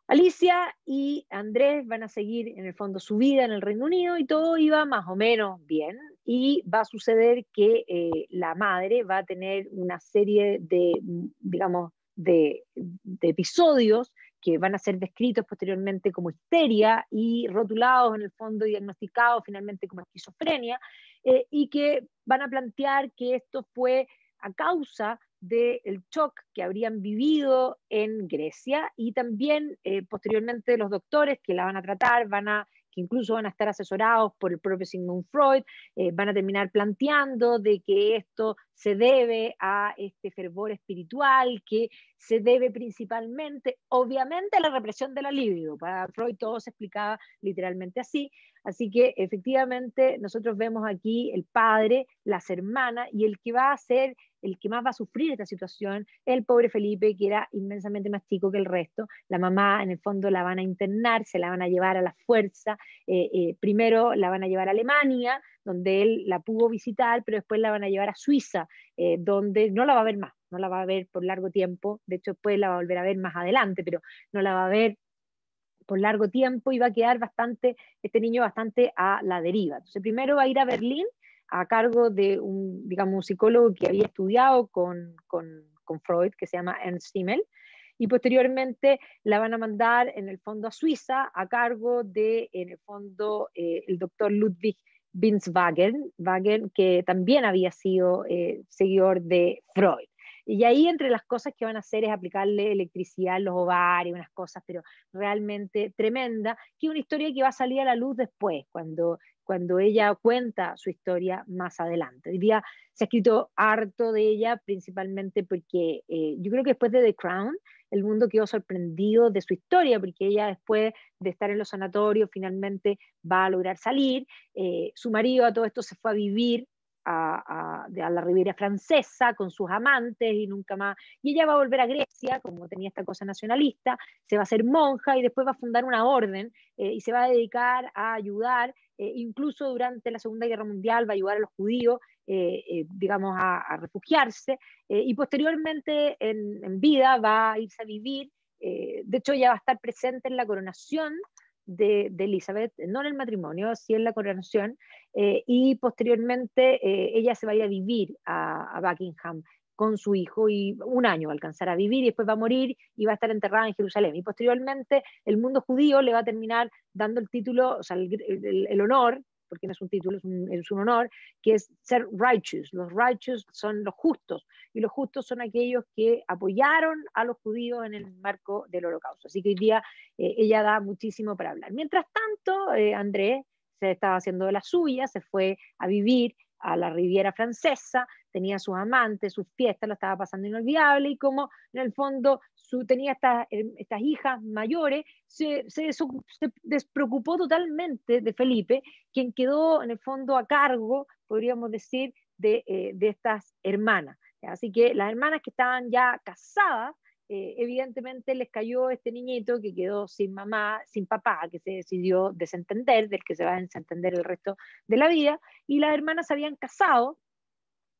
Speaker 1: Alicia y Andrés van a seguir en el fondo su vida en el Reino Unido y todo iba más o menos bien, y va a suceder que la madre va a tener una serie de, digamos, de episodios que van a ser descritos posteriormente como histeria y rotulados en el fondo y diagnosticados finalmente como esquizofrenia, y que van a plantear que esto fue a causa del shock que habrían vivido en Grecia, y también posteriormente los doctores que la van a tratar, que incluso van a estar asesorados por el propio Sigmund Freud, van a terminar planteando de que esto se debe a este fervor espiritual, que se debe principalmente, obviamente, a la represión de la libido. Para Freud todo se explicaba literalmente así. Así que efectivamente nosotros vemos aquí el padre, las hermanas, y el que va a ser el que más va a sufrir esta situación es el pobre Felipe, que era inmensamente más chico que el resto. La mamá, en el fondo, la van a internar, se la van a llevar a la fuerza. Primero la van a llevar a Alemania, donde él la pudo visitar, pero después la van a llevar a Suiza, donde no la va a ver más, no la va a ver por largo tiempo. De hecho, después la va a volver a ver más adelante, pero no la va a ver por largo tiempo, y va a quedar este niño bastante a la deriva. Entonces, primero va a ir a Berlín a cargo de digamos, un psicólogo que había estudiado con Freud, que se llama Ernst Simmel, y posteriormente la van a mandar en el fondo a Suiza a cargo de, en el fondo, el doctor Ludwig Binswagen, que también había sido seguidor de Freud. Y ahí entre las cosas que van a hacer es aplicarle electricidad en los ovarios, unas cosas, pero realmente tremenda, que es una historia que va a salir a la luz después, cuando ella cuenta su historia más adelante. Hoy día se ha escrito harto de ella, principalmente porque yo creo que después de The Crown, el mundo quedó sorprendido de su historia, porque ella, después de estar en los sanatorios, finalmente va a lograr salir. Su marido a todo esto se fue a vivir a la Riviera Francesa con sus amantes y nunca más. Y ella va a volver a Grecia, como tenía esta cosa nacionalista, se va a hacer monja y después va a fundar una orden, y se va a dedicar a ayudar, incluso durante la Segunda Guerra Mundial, va a ayudar a los judíos, digamos, a refugiarse, y posteriormente en vida va a irse a vivir. De hecho, ella va a estar presente en la coronación de Elizabeth, no en el matrimonio, sí en la coronación, y posteriormente ella se va a ir a vivir a Buckingham con su hijo, y un año va a alcanzar a vivir y después va a morir y va a estar enterrada en Jerusalén. Y posteriormente el mundo judío le va a terminar dando el título, o sea, el honor, porque no es un título, es un honor, que es ser righteous. Los righteous son los justos, y los justos son aquellos que apoyaron a los judíos en el marco del Holocausto. Así que hoy día ella da muchísimo para hablar. Mientras tanto, Andrés se estaba haciendo de la suya, se fue a vivir a la Riviera Francesa, tenía sus amantes, sus fiestas, lo estaba pasando inolvidable, y como en el fondo tenía estas hijas mayores, se despreocupó totalmente de Felipe, quien quedó en el fondo a cargo, podríamos decir, de estas hermanas. Así que las hermanas que estaban ya casadas, evidentemente les cayó este niñito que quedó sin mamá, sin papá, que se decidió desentender, del que se va a desentender el resto de la vida, y las hermanas se habían casado,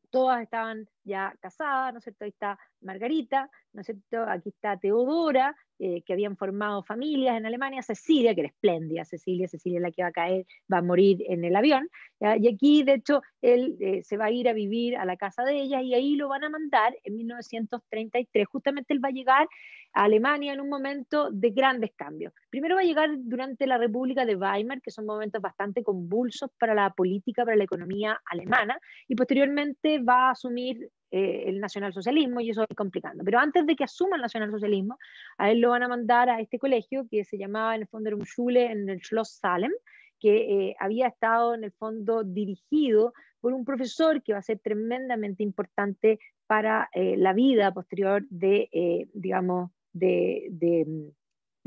Speaker 1: todas estaban ya casadas, ¿no es cierto? Ahí está Margarita, ¿no es cierto? Aquí está Teodora, que habían formado familias en Alemania, Cecilia, que era espléndida, Cecilia es la que va a caer, va a morir en el avión, ¿ya? Y aquí, de hecho, él se va a ir a vivir a la casa de ellas, y ahí lo van a mandar en 1933. Justamente él va a llegar a Alemania en un momento de grandes cambios. Primero va a llegar durante la República de Weimar, que son momentos bastante convulsos para la política, para la economía alemana, y posteriormente va a asumir el nacionalsocialismo, y eso va complicando. Pero antes de que asuma el nacionalsocialismo, a él lo van a mandar a este colegio que se llamaba, en el fondo, era un Schule en el Schloss Salem, que había estado en el fondo dirigido por un profesor que va a ser tremendamente importante para la vida posterior de, digamos, de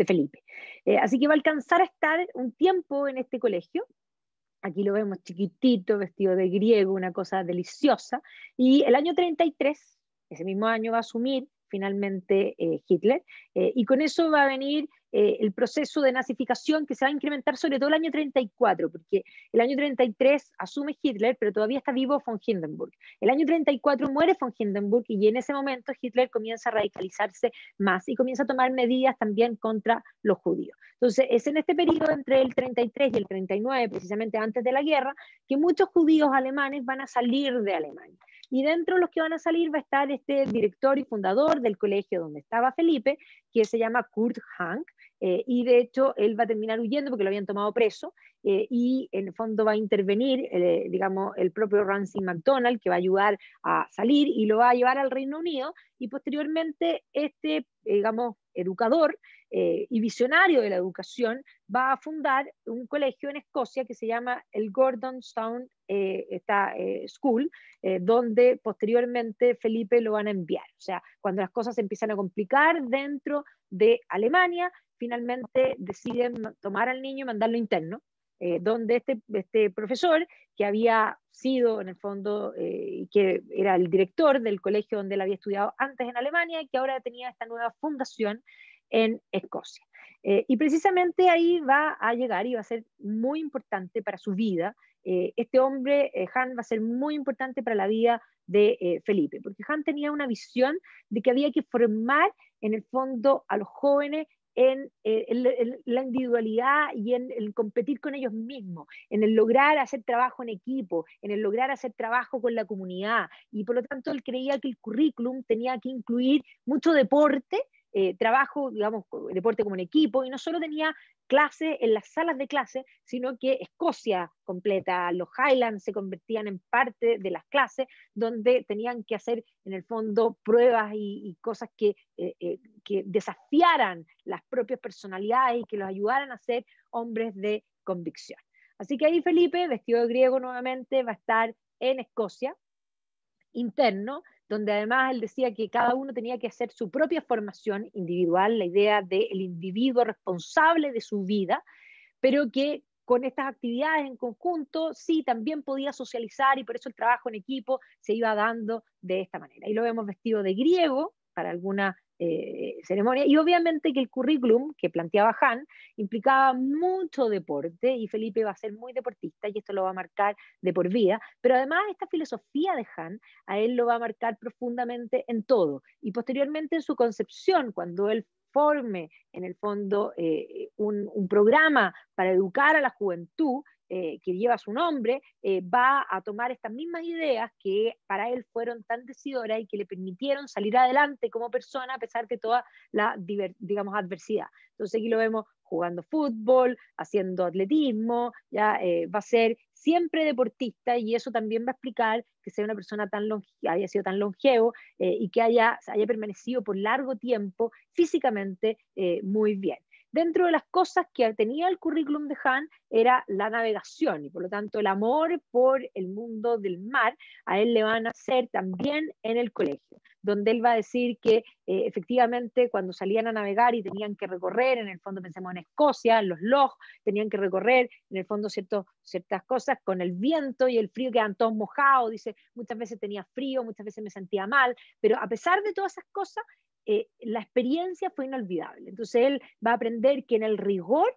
Speaker 1: Felipe. Así que va a alcanzar a estar un tiempo en este colegio. Aquí lo vemos chiquitito, vestido de griego, una cosa deliciosa. Y el año 33, ese mismo año, va a asumir finalmente Hitler, y con eso va a venir el proceso de nazificación que se va a incrementar sobre todo el año 34, porque el año 33 asume Hitler, pero todavía está vivo von Hindenburg. El año 34 muere von Hindenburg y en ese momento Hitler comienza a radicalizarse más y comienza a tomar medidas también contra los judíos. Entonces, es en este periodo entre el 33 y el 39, precisamente antes de la guerra, que muchos judíos alemanes van a salir de Alemania. Y dentro de los que van a salir va a estar este director y fundador del colegio donde estaba Felipe, que se llama Kurt Hank, y de hecho él va a terminar huyendo porque lo habían tomado preso, y en el fondo va a intervenir, digamos, el propio Ramsay MacDonald, que va a ayudar a salir y lo va a llevar al Reino Unido, y posteriormente este, digamos, educador y visionario de la educación va a fundar un colegio en Escocia que se llama el Gordonstoun School, donde posteriormente Felipe lo van a enviar. O sea, cuando las cosas se empiezan a complicar dentro de Alemania, finalmente deciden tomar al niño y mandarlo interno, donde este profesor, que había sido en el fondo, que era el director del colegio donde él había estudiado antes en Alemania, y que ahora tenía esta nueva fundación en Escocia. Y precisamente ahí va a llegar y va a ser muy importante para su vida. Este hombre, Han, va a ser muy importante para la vida de Felipe, porque Han tenía una visión de que había que formar en el fondo a los jóvenes en la individualidad y en el competir con ellos mismos, en el lograr hacer trabajo en equipo, en el lograr hacer trabajo con la comunidad. Y por lo tanto él creía que el currículum tenía que incluir mucho deporte, trabajo, digamos, deporte como en equipo, y no solo tenía clases en las salas de clase, sino que Escocia completa, los Highlands se convertían en parte de las clases, donde tenían que hacer en el fondo pruebas y cosas que desafiaran las propias personalidades y que los ayudaran a ser hombres de convicción. Así que ahí Felipe, vestido de griego nuevamente, va a estar en Escocia, interno, donde además él decía que cada uno tenía que hacer su propia formación individual, la idea del individuo responsable de su vida, pero que con estas actividades en conjunto sí también podía socializar, y por eso el trabajo en equipo se iba dando de esta manera. Y lo vemos vestido de griego para alguna ceremonia, y obviamente que el currículum que planteaba Han implicaba mucho deporte, y Felipe va a ser muy deportista y esto lo va a marcar de por vida, pero además esta filosofía de Han a él lo va a marcar profundamente en todo, y posteriormente en su concepción, cuando él forme en el fondo un programa para educar a la juventud que lleva su nombre, va a tomar estas mismas ideas que para él fueron tan decidoras y que le permitieron salir adelante como persona a pesar de toda la, digamos, adversidad. Entonces aquí lo vemos jugando fútbol, haciendo atletismo, ya va a ser siempre deportista, y eso también va a explicar que sea una persona haya sido tan longevo y que haya permanecido por largo tiempo físicamente muy bien. Dentro de las cosas que tenía el currículum de Han era la navegación, y por lo tanto el amor por el mundo del mar a él le van a hacer también en el colegio, donde él va a decir que efectivamente cuando salían a navegar y tenían que recorrer, en el fondo pensemos en Escocia, en los logs, tenían que recorrer en el fondo ciertas cosas con el viento y el frío, quedan todos mojados, dice, muchas veces tenía frío, muchas veces me sentía mal, pero a pesar de todas esas cosas, la experiencia fue inolvidable. Entonces él va a aprender que en el rigor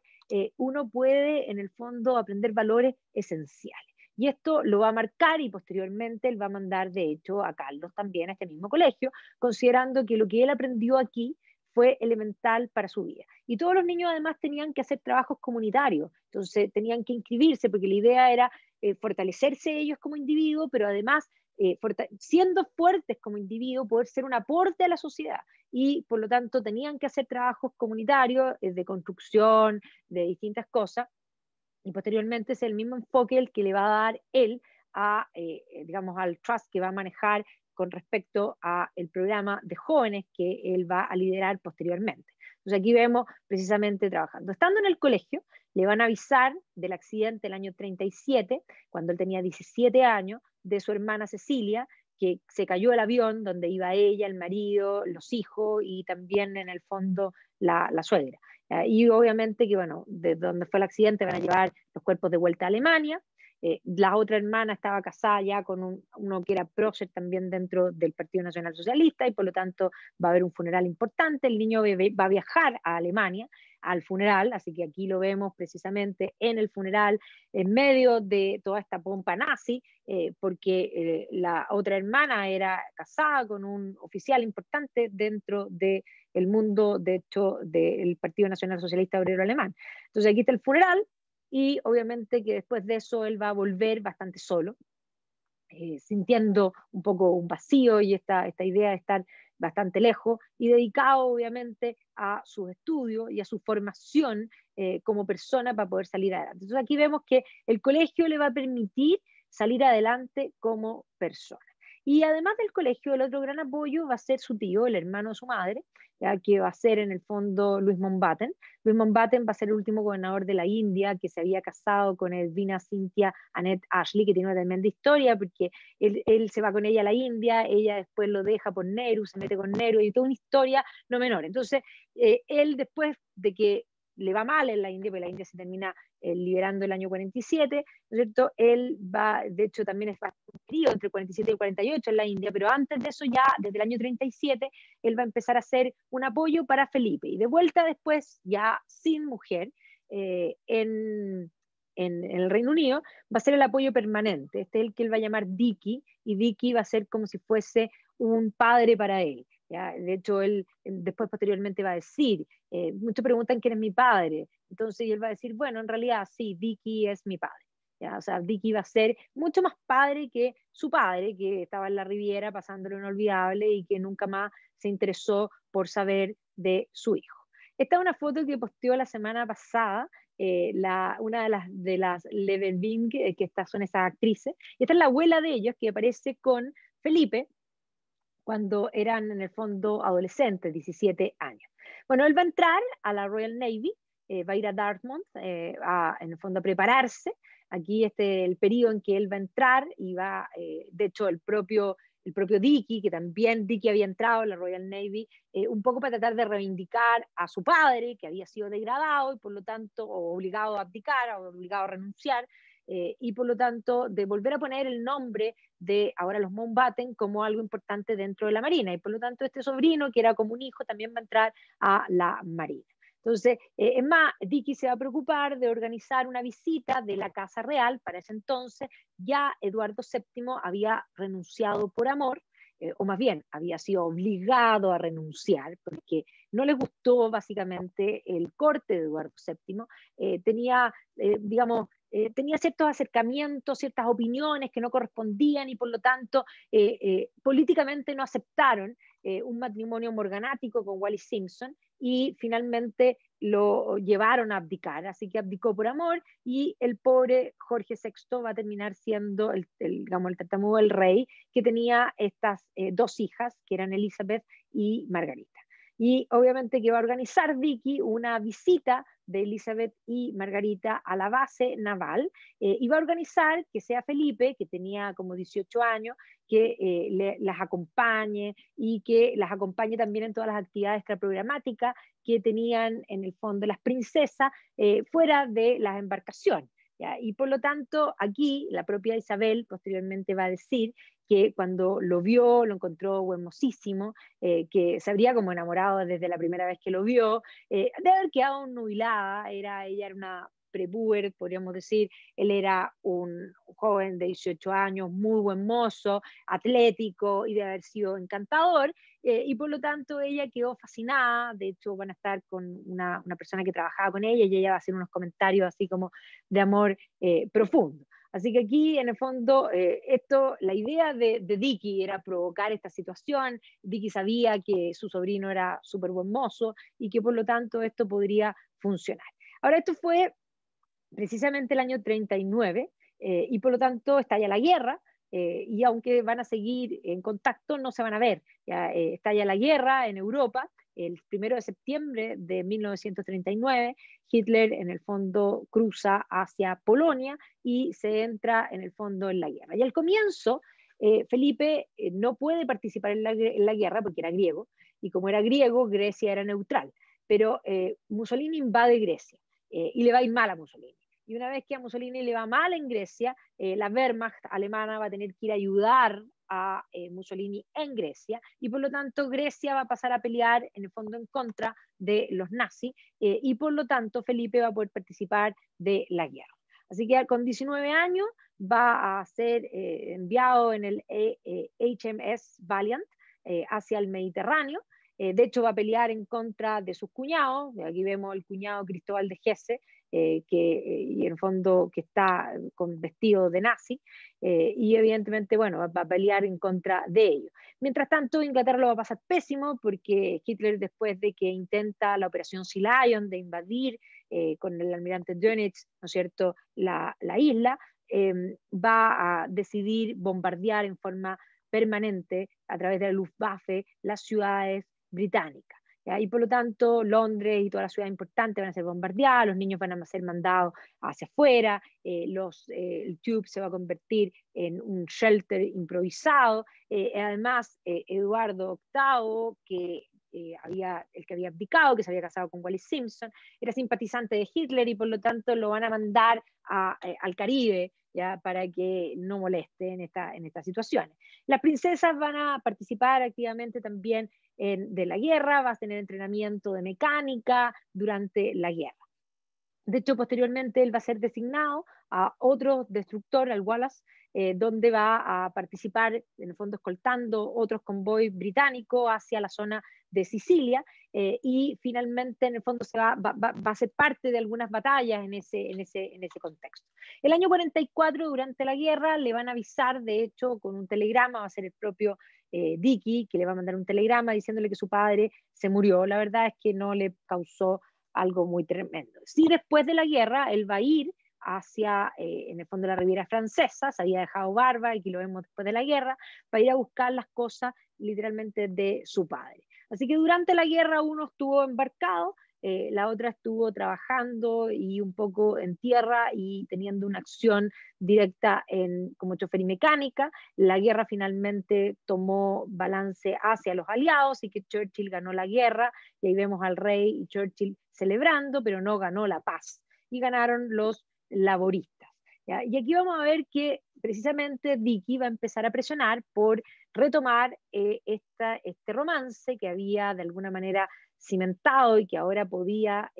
Speaker 1: uno puede en el fondo aprender valores esenciales. Y esto lo va a marcar, y posteriormente él va a mandar de hecho a Carlos también a este mismo colegio, considerando que lo que él aprendió aquí fue elemental para su vida. Y todos los niños además tenían que hacer trabajos comunitarios, entonces tenían que inscribirse porque la idea era fortalecerse ellos como individuos, pero además siendo fuertes como individuos, poder ser un aporte a la sociedad, y por lo tanto tenían que hacer trabajos comunitarios de construcción, de distintas cosas, y posteriormente es el mismo enfoque el que le va a dar él digamos, al trust que va a manejar con respecto al programa de jóvenes que él va a liderar posteriormente. Entonces aquí vemos precisamente trabajando. Estando en el colegio, le van a avisar del accidente el año 37, cuando él tenía 17 años, de su hermana Cecilia, que se cayó el avión donde iba ella, el marido, los hijos y también en el fondo la suegra. Y obviamente que, bueno, de donde fue el accidente van a llevar los cuerpos de vuelta a Alemania. La otra hermana estaba casada ya con uno que era prócer también dentro del Partido Nacional Socialista y por lo tanto va a haber un funeral importante. El niño bebé va a viajar a Alemania al funeral, así que aquí lo vemos precisamente en el funeral, en medio de toda esta pompa nazi, porque la otra hermana era casada con un oficial importante dentro del mundo, de hecho, del Partido Nacional Socialista Obrero Alemán. Entonces aquí está el funeral, y obviamente que después de eso él va a volver bastante solo, sintiendo un poco un vacío y esta idea de estar bastante lejos y dedicado obviamente a sus estudios y a su formación como persona para poder salir adelante. Entonces aquí vemos que el colegio le va a permitir salir adelante como persona. Y además del colegio, el otro gran apoyo va a ser su tío, el hermano de su madre, ya que va a ser en el fondo Luis Mountbatten. Luis Mountbatten va a ser el último gobernador de la India que se había casado con Edwina Cynthia Annette Ashley, que tiene una tremenda historia porque él se va con ella a la India, ella después lo deja por Nehru, se mete con Nehru y toda una historia no menor. Entonces, él después de que le va mal en la India, porque la India se termina liberando el año 47, ¿no es cierto? Él va, de hecho también es bastante frío entre el 47 y el 48 en la India, pero antes de eso ya, desde el año 37, él va a empezar a hacer un apoyo para Felipe. Y de vuelta después, ya sin mujer, en el Reino Unido, va a ser el apoyo permanente. Este es el que él va a llamar Dicky, y Dicky va a ser como si fuese un padre para él. ¿Ya? De hecho, él después posteriormente va a decir, muchos preguntan quién es mi padre, entonces él va a decir, bueno, en realidad sí, Dicky es mi padre. ¿Ya? O sea, Dicky va a ser mucho más padre que su padre, que estaba en la Riviera pasándolo inolvidable y que nunca más se interesó por saber de su hijo. Esta es una foto que posteó la semana pasada una de las Levin, que estas son esas actrices, y esta es la abuela de ellos que aparece con Felipe cuando eran en el fondo adolescentes, 17 años. Bueno, él va a entrar a la Royal Navy, va a ir a Dartmouth, en el fondo a prepararse. Aquí el periodo en que él va a entrar y va, de hecho, el propio Dicky, que también Dicky había entrado en la Royal Navy, un poco para tratar de reivindicar a su padre, que había sido degradado y por lo tanto obligado a abdicar, o obligado a renunciar, y por lo tanto de volver a poner el nombre de ahora los Mountbatten como algo importante dentro de la Marina, y por lo tanto este sobrino, que era como un hijo, también va a entrar a la Marina. Entonces, es más, Dicky se va a preocupar de organizar una visita de la Casa Real. Para ese entonces ya Eduardo VII había renunciado por amor, o más bien había sido obligado a renunciar porque no le gustó básicamente el corte de Eduardo VII. Digamos, tenía ciertos acercamientos, ciertas opiniones que no correspondían y por lo tanto políticamente no aceptaron un matrimonio morganático con Wallis Simpson, y finalmente lo llevaron a abdicar, así que abdicó por amor, y el pobre Jorge VI va a terminar siendo digamos, el tartamudo del rey, que tenía estas dos hijas, que eran Elizabeth y Margarita. Y obviamente que va a organizar Dicky una visita de Elizabeth y Margarita a la base naval, y va a organizar que sea Felipe, que tenía como 18 años, que las acompañe y que las acompañe también en todas las actividades extraprogramáticas que tenían en el fondo las princesas fuera de las embarcaciones. ¿Ya? Y por lo tanto, aquí la propia Isabel posteriormente va a decir que cuando lo vio, lo encontró hermosísimo, que se habría como enamorado desde la primera vez que lo vio, de haber quedado nubilada. Ella era una prepuber, podríamos decir. Él era un joven de 18 años, muy buen mozo, atlético, y de haber sido encantador, y por lo tanto ella quedó fascinada. De hecho van a estar con una persona que trabajaba con ella, y ella va a hacer unos comentarios así como de amor profundo. Así que aquí, en el fondo, la idea de Dicky era provocar esta situación. Dicky sabía que su sobrino era súper buen mozo y que por lo tanto esto podría funcionar. Ahora, esto fue precisamente el año 39, y por lo tanto estalla la guerra, y aunque van a seguir en contacto, no se van a ver. Ya, estalla la guerra en Europa. El 1 de septiembre de 1939, Hitler en el fondo cruza hacia Polonia y se entra en el fondo en la guerra. Y al comienzo Felipe no puede participar en la guerra porque era griego, y como era griego, Grecia era neutral, pero Mussolini invade Grecia y le va a ir mal a Mussolini. Y una vez que a Mussolini le va mal en Grecia, la Wehrmacht alemana va a tener que ir a ayudar a Mussolini en Grecia, y por lo tanto Grecia va a pasar a pelear en el fondo en contra de los nazis, y por lo tanto Felipe va a poder participar de la guerra. Así que con 19 años va a ser enviado en el HMS Valiant hacia el Mediterráneo. De hecho, va a pelear en contra de sus cuñados. Aquí vemos el cuñado Cristóbal de Hesse, y en el fondo que está con vestido de nazi, y evidentemente, bueno, va a pelear en contra de ellos. Mientras tanto, Inglaterra lo va a pasar pésimo porque Hitler, después de que intenta la operación Sea Lion de invadir con el almirante Dönitz, ¿no es cierto?, la isla, va a decidir bombardear en forma permanente a través de la Luftwaffe las ciudades británicas. ¿Ya? Y por lo tanto, Londres y todas las ciudades importantes van a ser bombardeadas, los niños van a ser mandados hacia afuera, el Tube se va a convertir en un shelter improvisado. Además, Eduardo VIII, el que había abdicado, que se había casado con Wallis Simpson, era simpatizante de Hitler, y por lo tanto lo van a mandar al Caribe, ¿ya?, para que no moleste en estas situaciones. Las princesas van a participar activamente también de la guerra, va a tener entrenamiento de mecánica durante la guerra. De hecho, posteriormente él va a ser designado a otro destructor, al Wallace, donde va a participar, en el fondo escoltando otros convoys británicos hacia la zona de Sicilia, y finalmente, en el fondo, va a ser parte de algunas batallas en ese contexto. El año 44, durante la guerra, le van a avisar, de hecho, con un telegrama, va a ser el propio Dickey, que le va a mandar un telegrama diciéndole que su padre se murió. La verdad es que no le causó algo muy tremendo. Sí, después de la guerra, él va a ir hacia, en el fondo, la Riviera Francesa, se había dejado barba, y aquí lo vemos después de la guerra, para ir a buscar las cosas literalmente de su padre. Así que durante la guerra uno estuvo embarcado, la otra estuvo trabajando y un poco en tierra y teniendo una acción directa como chofer y mecánica. La guerra finalmente tomó balance hacia los aliados, y que Churchill ganó la guerra, y ahí vemos al rey y Churchill celebrando, pero no ganó la paz, y ganaron los laboristas. ¿Ya? Y aquí vamos a ver que precisamente Dickey va a empezar a presionar por retomar este romance que había de alguna manera cimentado y que ahora podía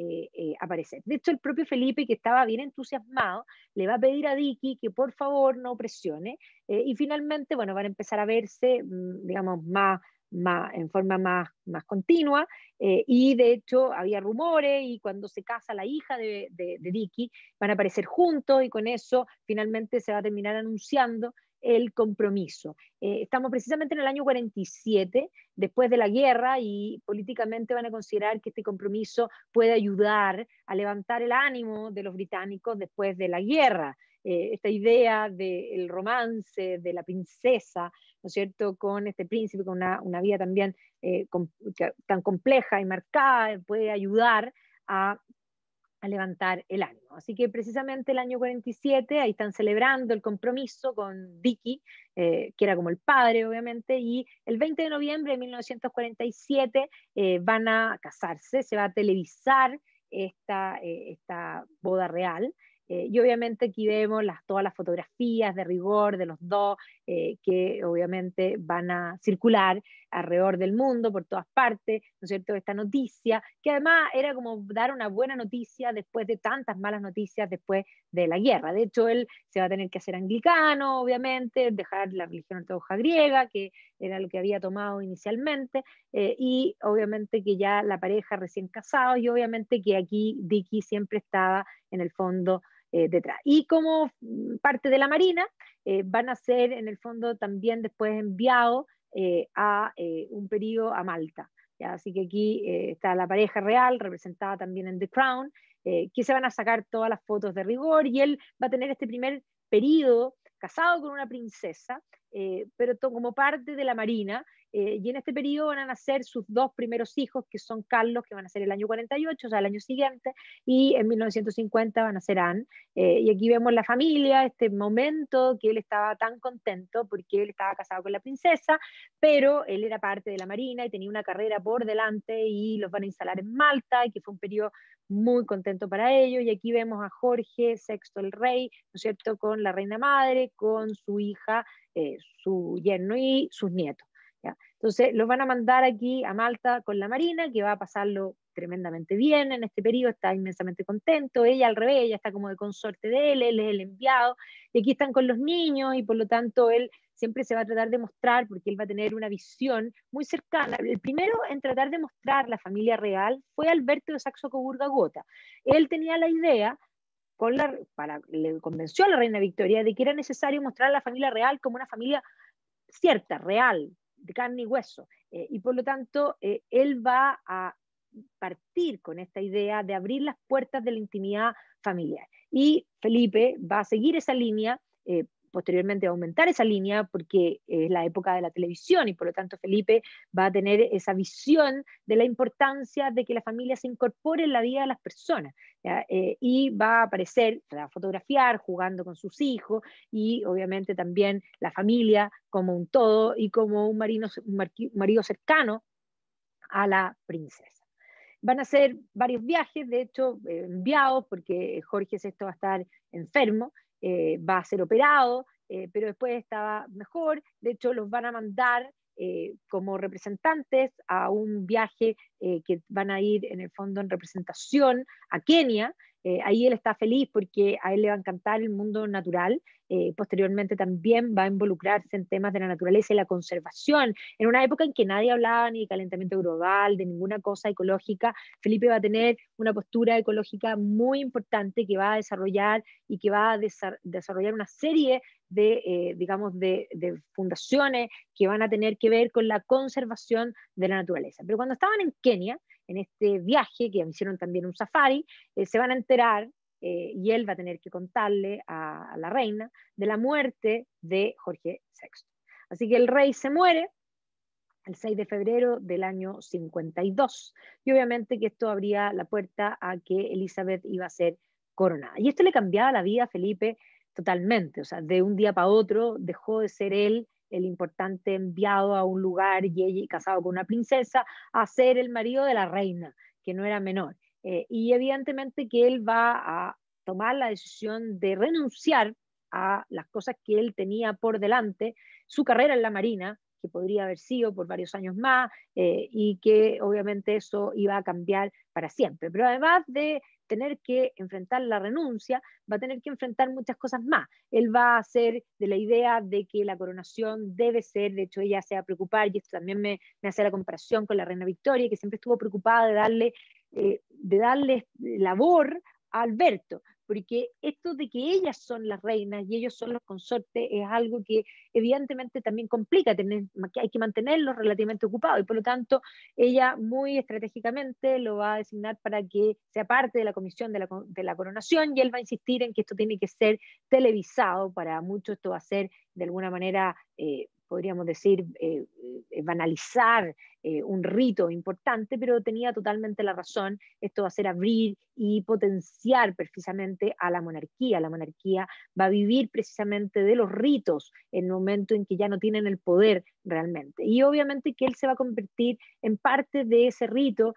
Speaker 1: aparecer. De hecho, el propio Felipe, que estaba bien entusiasmado, le va a pedir a Dickey que por favor no presione, y finalmente, bueno, van a empezar a verse, digamos, en forma más continua, y de hecho había rumores, y cuando se casa la hija de Dickey, van a aparecer juntos, y con eso finalmente se va a terminar anunciando el compromiso. Estamos precisamente en el año 47, después de la guerra, y políticamente van a considerar que este compromiso puede ayudar a levantar el ánimo de los británicos después de la guerra. Esta idea del romance de la princesa, ¿no es cierto?, con este príncipe, con una vida también tan compleja y marcada, puede ayudar a levantar el ánimo. Así que precisamente el año 47, ahí están celebrando el compromiso con Dickey, que era como el padre, obviamente, y el 20 de noviembre de 1947 van a casarse, se va a televisar esta boda real. Y obviamente aquí vemos todas las fotografías de rigor de los dos, que obviamente van a circular alrededor del mundo, por todas partes, ¿no es cierto? Esta noticia, que además era como dar una buena noticia después de tantas malas noticias después de la guerra. De hecho, él se va a tener que hacer anglicano, obviamente, dejar la religión ortodoxa griega, que era lo que había tomado inicialmente, y obviamente que ya la pareja recién casada, y obviamente que aquí Dickey siempre estaba en el fondo detrás. Y como parte de la Marina, van a ser en el fondo también después enviados a un periodo a Malta. ¿Ya? Así que aquí está la pareja real, representada también en The Crown, que se van a sacar todas las fotos de rigor, y él va a tener este primer periodo casado con una princesa, pero como parte de la Marina, y en este periodo van a nacer sus dos primeros hijos, que son Carlos, que van a ser el año 48, o sea, el año siguiente, y en 1950 van a ser Anne. Y aquí vemos la familia, este momento que él estaba tan contento porque él estaba casado con la princesa, pero él era parte de la Marina y tenía una carrera por delante y los van a instalar en Malta, y que fue un periodo muy contento para ellos. Y aquí vemos a Jorge VI el rey, ¿no es cierto?, con la reina madre, con su hija, su yerno y sus nietos. ¿Ya? Entonces los van a mandar aquí a Malta con la Marina, que va a pasarlo tremendamente bien en este periodo, está inmensamente contento. Ella al revés, ella está como de consorte de él es el enviado, y aquí están con los niños, y por lo tanto él siempre se va a tratar de mostrar, porque él va a tener una visión muy cercana. El primero en tratar de mostrar la familia real fue Alberto de Saxo-Coburgo-Gotha. Él tenía la idea, le convenció a la reina Victoria de que era necesario mostrar a la familia real como una familia cierta, real, de carne y hueso. Y por lo tanto, él va a partir con esta idea de abrir las puertas de la intimidad familiar. Y Felipe va a seguir esa línea, posteriormente a aumentar esa línea, porque es la época de la televisión, y por lo tanto Felipe va a tener esa visión de la importancia de que la familia se incorpore en la vida de las personas, y va a aparecer, va a fotografiar jugando con sus hijos, y obviamente también la familia como un todo y como un marido cercano a la princesa. Van a hacer varios viajes, de hecho, enviados, porque Jorge VI va a estar enfermo, va a ser operado, pero después estaba mejor. De hecho, los van a mandar como representantes a un viaje que van a ir en el fondo en representación a Kenia. Ahí él está feliz porque a él le va a encantar el mundo natural. Posteriormente también va a involucrarse en temas de la naturaleza y la conservación. En una época en que nadie hablaba ni de calentamiento global, de ninguna cosa ecológica, Felipe va a tener una postura ecológica muy importante que va a desarrollar, y que va a desarrollar una serie de, digamos, de fundaciones que van a tener que ver con la conservación de la naturaleza. Pero cuando estaban en Kenia, en este viaje, que hicieron también un safari, se van a enterar, y él va a tener que contarle a la reina de la muerte de Jorge VI. Así que el rey se muere el 6 de febrero del año 52, y obviamente que esto abría la puerta a que Elizabeth iba a ser coronada. Y esto le cambiaba la vida a Felipe totalmente, o sea, de un día para otro dejó de ser él el importante enviado a un lugar y casado con una princesa, a ser el marido de la reina, que no era menor. Y evidentemente que él va a tomar la decisión de renunciar a las cosas que él tenía por delante, su carrera en la Marina, que podría haber sido por varios años más, y que obviamente eso iba a cambiar para siempre. Pero además de tener que enfrentar la renuncia, va a tener que enfrentar muchas cosas más. Él va a hacer de la idea de que la coronación debe ser, de hecho ella se va a preocupar, y esto también me hace la comparación con la reina Victoria, que siempre estuvo preocupada de darle labor a Alberto, porque esto de que ellas son las reinas y ellos son los consortes es algo que evidentemente también complica, que hay que mantenerlos relativamente ocupados, y por lo tanto ella muy estratégicamente lo va a designar para que sea parte de la comisión de la coronación, y él va a insistir en que esto tiene que ser televisado. Para muchos esto va a ser de alguna manera, podríamos decir, banalizar un rito importante, pero tenía totalmente la razón. Esto va a ser abrir y potenciar precisamente a la monarquía. La monarquía va a vivir precisamente de los ritos en el momento en que ya no tienen el poder realmente. Y obviamente que él se va a convertir en parte de ese rito,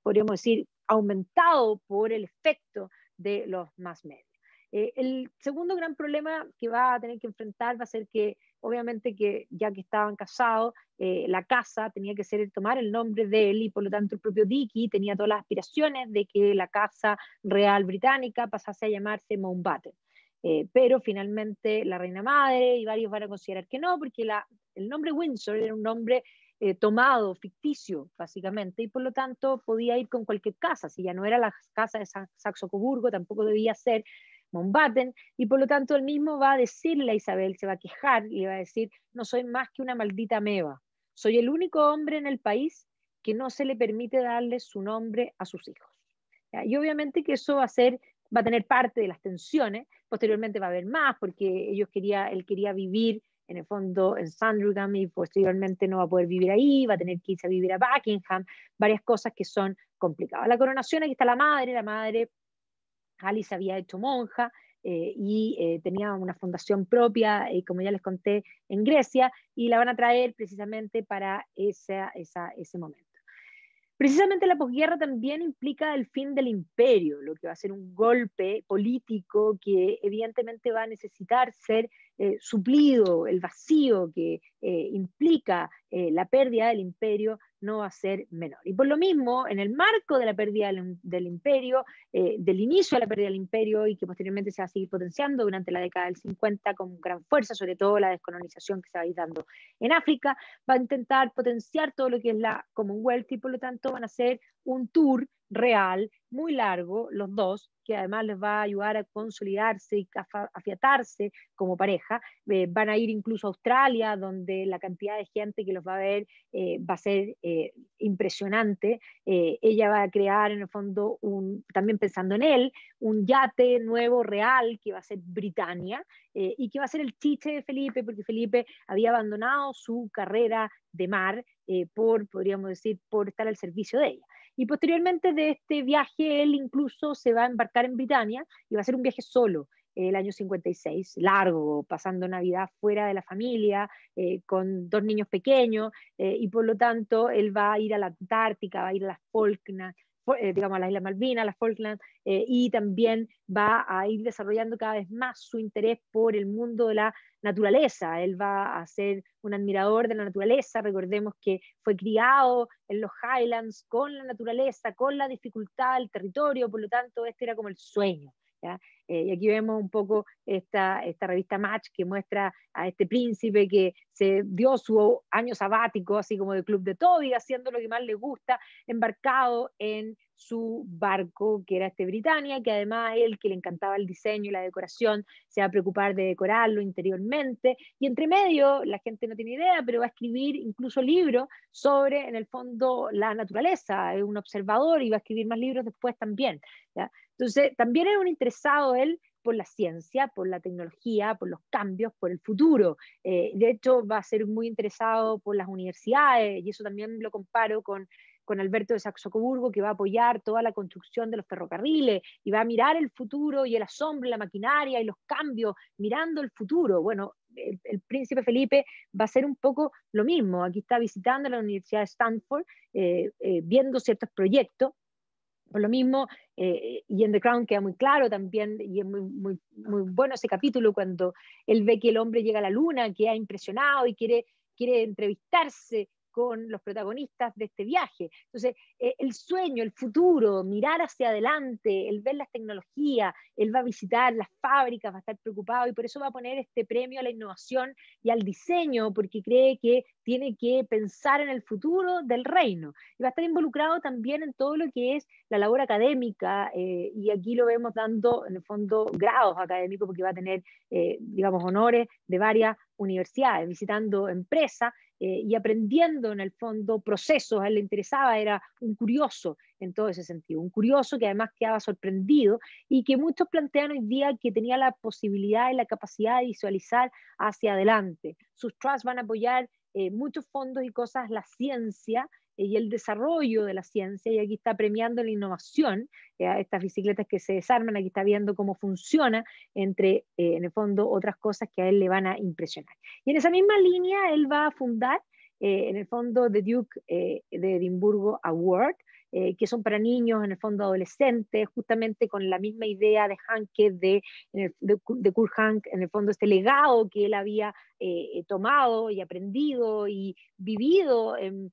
Speaker 1: podríamos decir, aumentado por el efecto de los más medios. El segundo gran problema que va a tener que enfrentar va a ser que, obviamente, que ya que estaban casados, la casa tenía que tomar el nombre de él, y por lo tanto el propio Dickey tenía todas las aspiraciones de que la casa real británica pasase a llamarse Mountbatten. Pero finalmente la reina madre y varios van a considerar que no, porque el nombre Windsor era un nombre tomado, ficticio, básicamente, y por lo tanto podía ir con cualquier casa. Si ya no era la casa de Saxo-Coburgo, tampoco debía ser Mountbatten, y por lo tanto él mismo va a decirle a Isabel, se va a quejar y le va a decir: no soy más que una maldita meba, soy el único hombre en el país que no se le permite darle su nombre a sus hijos. ¿Ya? Y obviamente que eso va a tener parte de las tensiones. Posteriormente va a haber más, porque él quería vivir en el fondo en Sandringham y posteriormente no va a poder vivir ahí, va a tener que irse a vivir a Buckingham, varias cosas que son complicadas. La coronación, aquí está la madre Alice había hecho monja y tenía una fundación propia, como ya les conté, en Grecia, y la van a traer precisamente para ese momento. Precisamente la posguerra también implica el fin del imperio, lo que va a ser un golpe político que evidentemente va a necesitar ser suplido, el vacío que implica la pérdida del imperio no va a ser menor. Y por lo mismo, en el marco de la pérdida del imperio, del inicio de la pérdida del imperio y que posteriormente se va a seguir potenciando durante la década del 50 con gran fuerza, sobre todo la descolonización que se va a ir dando en África, va a intentar potenciar todo lo que es la Commonwealth y por lo tanto van a hacer un tour real muy largo, los dos, que además les va a ayudar a consolidarse y a afiatarse como pareja. Van a ir incluso a Australia, donde la cantidad de gente que los va a ver va a ser impresionante. Ella va a crear en el fondo, también pensando en él, un yate nuevo real que va a ser Britannia y que va a ser el chiche de Felipe, porque Felipe había abandonado su carrera de mar podríamos decir, por estar al servicio de ella. Y posteriormente de este viaje, él incluso se va a embarcar en Britania y va a ser un viaje solo el año 56, largo, pasando Navidad fuera de la familia, con dos niños pequeños, y por lo tanto él va a ir a la Antártica, va a ir a las Falklands, digamos a las Islas Malvinas, a las Falklands, y también va a ir desarrollando cada vez más su interés por el mundo de la naturaleza. Él va a ser un admirador de la naturaleza. Recordemos que fue criado en los Highlands con la naturaleza, con la dificultad del territorio, por lo tanto este era como el sueño. ¿Ya? Y aquí vemos un poco esta revista Match que muestra a este príncipe que se dio su año sabático, así como de Club de Toby, haciendo lo que más le gusta, embarcado en su barco, que era este Britannia, que además él, que le encantaba el diseño y la decoración, se va a preocupar de decorarlo interiormente, y entre medio, la gente no tiene idea, pero va a escribir incluso libros sobre, en el fondo, la naturaleza, es un observador y va a escribir más libros después también, ¿ya? Entonces, también es un interesado él por la ciencia, por la tecnología, por los cambios, por el futuro. De hecho, va a ser muy interesado por las universidades, y eso también lo comparo con Alberto de Saxo-Coburgo, que va a apoyar toda la construcción de los ferrocarriles y va a mirar el futuro y el asombro, la maquinaria y los cambios, mirando el futuro. Bueno, el príncipe Felipe va a ser un poco lo mismo. Aquí está visitando la Universidad de Stanford, viendo ciertos proyectos. Por lo mismo, y en The Crown queda muy claro también, y es muy bueno ese capítulo cuando él ve que el hombre llega a la luna, queda impresionado y quiere entrevistarse con los protagonistas de este viaje. Entonces, el sueño, el futuro, mirar hacia adelante, el ver las tecnologías, él va a visitar las fábricas, va a estar preocupado y por eso va a poner este premio a la innovación y al diseño, porque cree que tiene que pensar en el futuro del reino. Y va a estar involucrado también en todo lo que es la labor académica, y aquí lo vemos dando, en el fondo, grados académicos, porque va a tener, digamos, honores de varias universidades, visitando empresas y aprendiendo en el fondo procesos. A él le interesaba, era un curioso en todo ese sentido, un curioso que además quedaba sorprendido y que muchos plantean hoy día que tenía la posibilidad y la capacidad de visualizar hacia adelante. Sus trusts van a apoyar muchos fondos y cosas, la ciencia y el desarrollo de la ciencia, y aquí está premiando la innovación, estas bicicletas que se desarman, aquí está viendo cómo funciona, entre, en el fondo, otras cosas que a él le van a impresionar. Y en esa misma línea, él va a fundar, en el fondo, The Duke de Edimburgo Award, que son para niños, en el fondo adolescentes, justamente con la misma idea de Hanke, de Kurt Hank, en el fondo este legado que él había tomado y aprendido y vivido en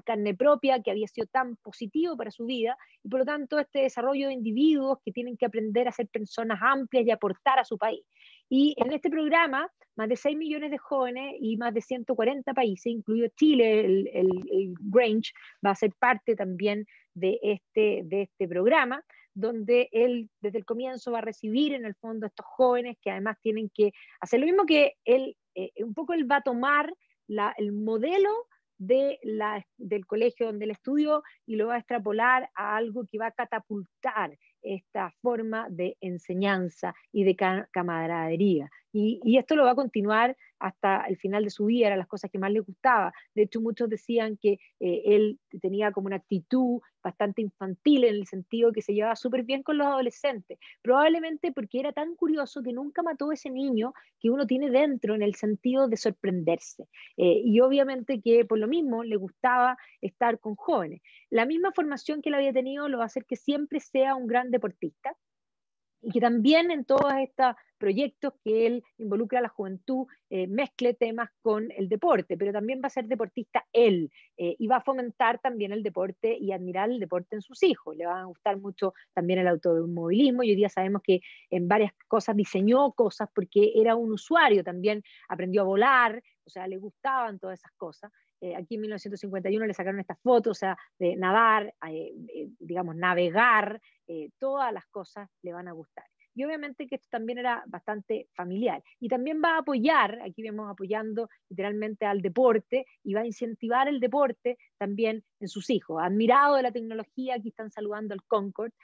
Speaker 1: carne propia, que había sido tan positivo para su vida, y por lo tanto este desarrollo de individuos que tienen que aprender a ser personas amplias y aportar a su país. Y en este programa, más de 6 millones de jóvenes y más de 140 países, incluido Chile, el Grange, va a ser parte también de este programa, donde él desde el comienzo va a recibir en el fondo a estos jóvenes que además tienen que hacer lo mismo que él, un poco él va a tomar el modelo del colegio donde él estudió y lo va a extrapolar a algo que va a catapultar esta forma de enseñanza y de camaradería, Y esto lo va a continuar hasta el final de su vida, eran las cosas que más le gustaba. De hecho, muchos decían que él tenía como una actitud bastante infantil en el sentido que se llevaba súper bien con los adolescentes, probablemente porque era tan curioso que nunca mató ese niño que uno tiene dentro en el sentido de sorprenderse. Y obviamente que por lo mismo le gustaba estar con jóvenes. La misma formación que él había tenido lo va a hacer que siempre sea un gran deportista, y que también en todos estos proyectos que él involucra a la juventud, mezcle temas con el deporte, pero también va a ser deportista él, y va a fomentar también el deporte y admirar el deporte en sus hijos. Le va a gustar mucho también el automovilismo, y hoy día sabemos que en varias cosas diseñó cosas porque era un usuario, también aprendió a volar, o sea, le gustaban todas esas cosas. Aquí en 1951 le sacaron estas fotos, o sea, de nadar, digamos, navegar, todas las cosas le van a gustar. Y obviamente que esto también era bastante familiar. Y también va a apoyar, aquí vemos apoyando literalmente al deporte, y va a incentivar el deporte también en sus hijos. Admirado de la tecnología, aquí están saludando al Concorde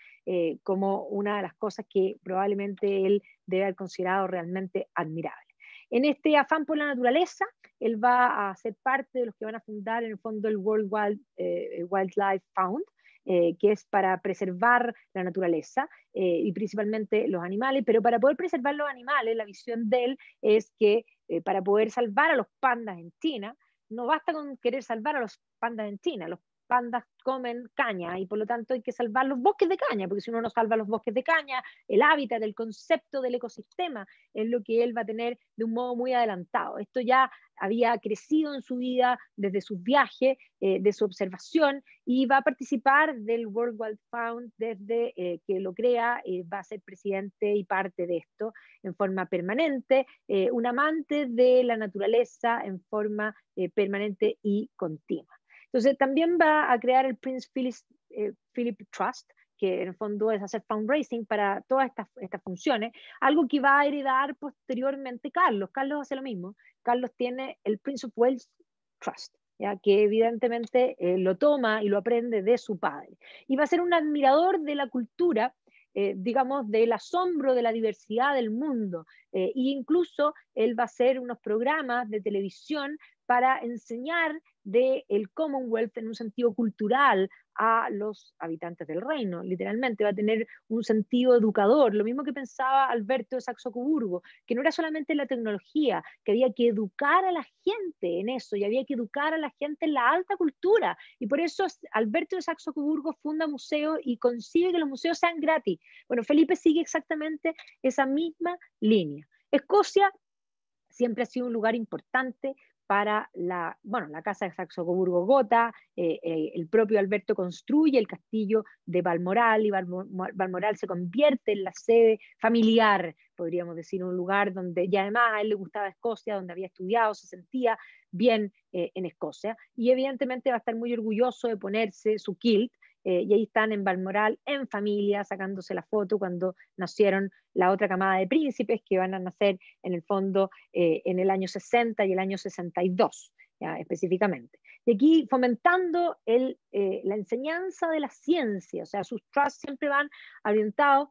Speaker 1: como una de las cosas que probablemente él debe haber considerado realmente admirable. En este afán por la naturaleza, él va a ser parte de los que van a fundar en el fondo el World Wildlife Fund, que es para preservar la naturaleza y principalmente los animales, pero para poder preservar los animales, la visión de él es que para poder salvar a los pandas en China, no basta con querer salvar a los pandas en China, los pandas comen caña y por lo tanto hay que salvar los bosques de caña, porque si uno no salva los bosques de caña, el hábitat, el concepto del ecosistema es lo que él va a tener de un modo muy adelantado. Esto ya había crecido en su vida desde sus viajes, de su observación, y va a participar del World Wildlife Fund desde que lo crea, va a ser presidente y parte de esto en forma permanente, un amante de la naturaleza en forma permanente y continua. Entonces también va a crear el Prince Philip Trust, que en el fondo es hacer fundraising para todas estas funciones, algo que va a heredar posteriormente Carlos. Carlos hace lo mismo. Carlos tiene el Prince of Wales Trust, ¿ya? Que evidentemente lo toma y lo aprende de su padre. Y va a ser un admirador de la cultura, digamos, del asombro de la diversidad del mundo. E incluso él va a hacer unos programas de televisión para enseñar del Commonwealth en un sentido cultural a los habitantes del reino. Literalmente va a tener un sentido educador, lo mismo que pensaba Alberto de Saxo-Coburgo, que no era solamente la tecnología, que había que educar a la gente en eso, y había que educar a la gente en la alta cultura. Y por eso Alberto de Saxo-Coburgo funda museos y consigue que los museos sean gratis. Bueno, Felipe sigue exactamente esa misma línea. Escocia siempre ha sido un lugar importante para la casa de Saxo-Coburgo-Gotha. El propio Alberto construye el castillo de Balmoral, y Balmoral se convierte en la sede familiar, podríamos decir, un lugar donde, y además a él le gustaba Escocia, donde había estudiado, se sentía bien en Escocia, y evidentemente va a estar muy orgulloso de ponerse su kilt, y ahí están en Balmoral en familia sacándose la foto cuando nacieron la otra camada de príncipes que van a nacer en el fondo en el año 60 y el año 62, ¿ya? Específicamente. Y aquí fomentando la enseñanza de la ciencia, o sea, sus trusts siempre van orientados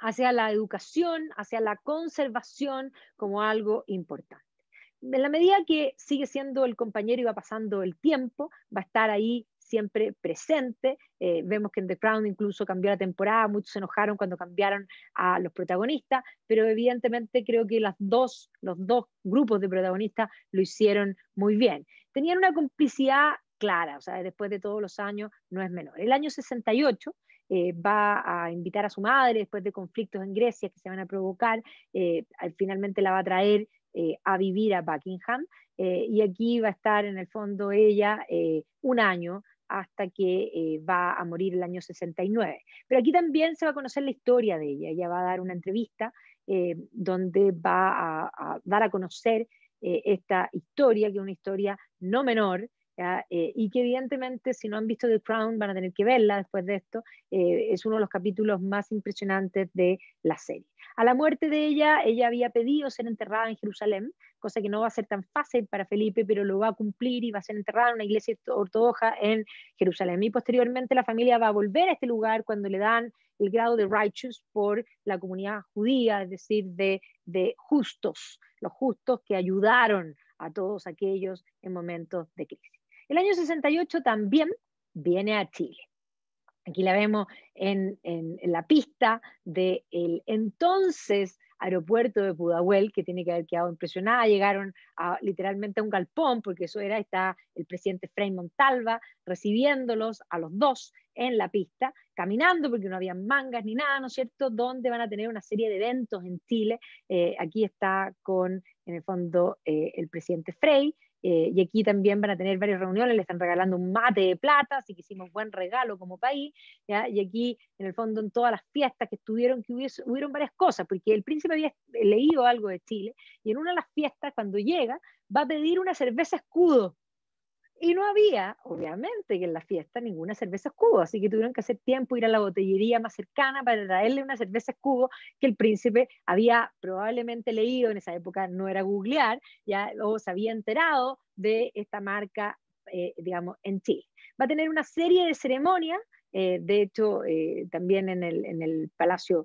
Speaker 1: hacia la educación, hacia la conservación como algo importante. En la medida que sigue siendo el compañero y va pasando el tiempo, va a estar ahí siempre presente. Vemos que en The Crown incluso cambió la temporada, muchos se enojaron cuando cambiaron a los protagonistas, pero evidentemente creo que los dos grupos de protagonistas lo hicieron muy bien. Tenían una complicidad clara, o sea, después de todos los años no es menor. El año 68 va a invitar a su madre después de conflictos en Grecia que se van a provocar, finalmente la va a traer a vivir a Buckingham, y aquí va a estar en el fondo ella un año hasta que va a morir el año 69. Pero aquí también se va a conocer la historia de ella. Ella va a dar una entrevista donde va a dar a conocer esta historia, que es una historia no menor, y que evidentemente si no han visto The Crown van a tener que verla después de esto. Es uno de los capítulos más impresionantes de la serie. A la muerte de ella había pedido ser enterrada en Jerusalén, cosa que no va a ser tan fácil para Felipe, pero lo va a cumplir y va a ser enterrada en una iglesia ortodoxa en Jerusalén. Y posteriormente la familia va a volver a este lugar cuando le dan el grado de righteous por la comunidad judía, es decir, de justos, los justos que ayudaron a todos aquellos en momentos de crisis. El año 68 también viene a Chile. Aquí la vemos en la pista del entonces aeropuerto de Pudahuel, que tiene que haber quedado impresionada. Llegaron literalmente a un galpón, porque eso era, está el presidente Frei Montalva recibiéndolos a los dos en la pista, caminando, porque no había mangas ni nada, ¿no es cierto?, donde van a tener una serie de eventos en Chile. Aquí está con, en el fondo, el presidente Frei, y aquí también van a tener varias reuniones, le están regalando un mate de plata, así que hicimos buen regalo como país, ¿ya? Y aquí, en el fondo, en todas las fiestas que estuvieron, hubieron varias cosas, porque el príncipe había leído algo de Chile, y en una de las fiestas, cuando llega, va a pedir una cerveza escudo, y no había, obviamente, que en la fiesta ninguna cerveza escudo, así que tuvieron que hacer tiempo, ir a la botellería más cercana para traerle una cerveza escudo que el príncipe había probablemente leído, en esa época no era googlear, ya, o se había enterado de esta marca, digamos, en Chile. Va a tener una serie de ceremonias, de hecho, también en el Palacio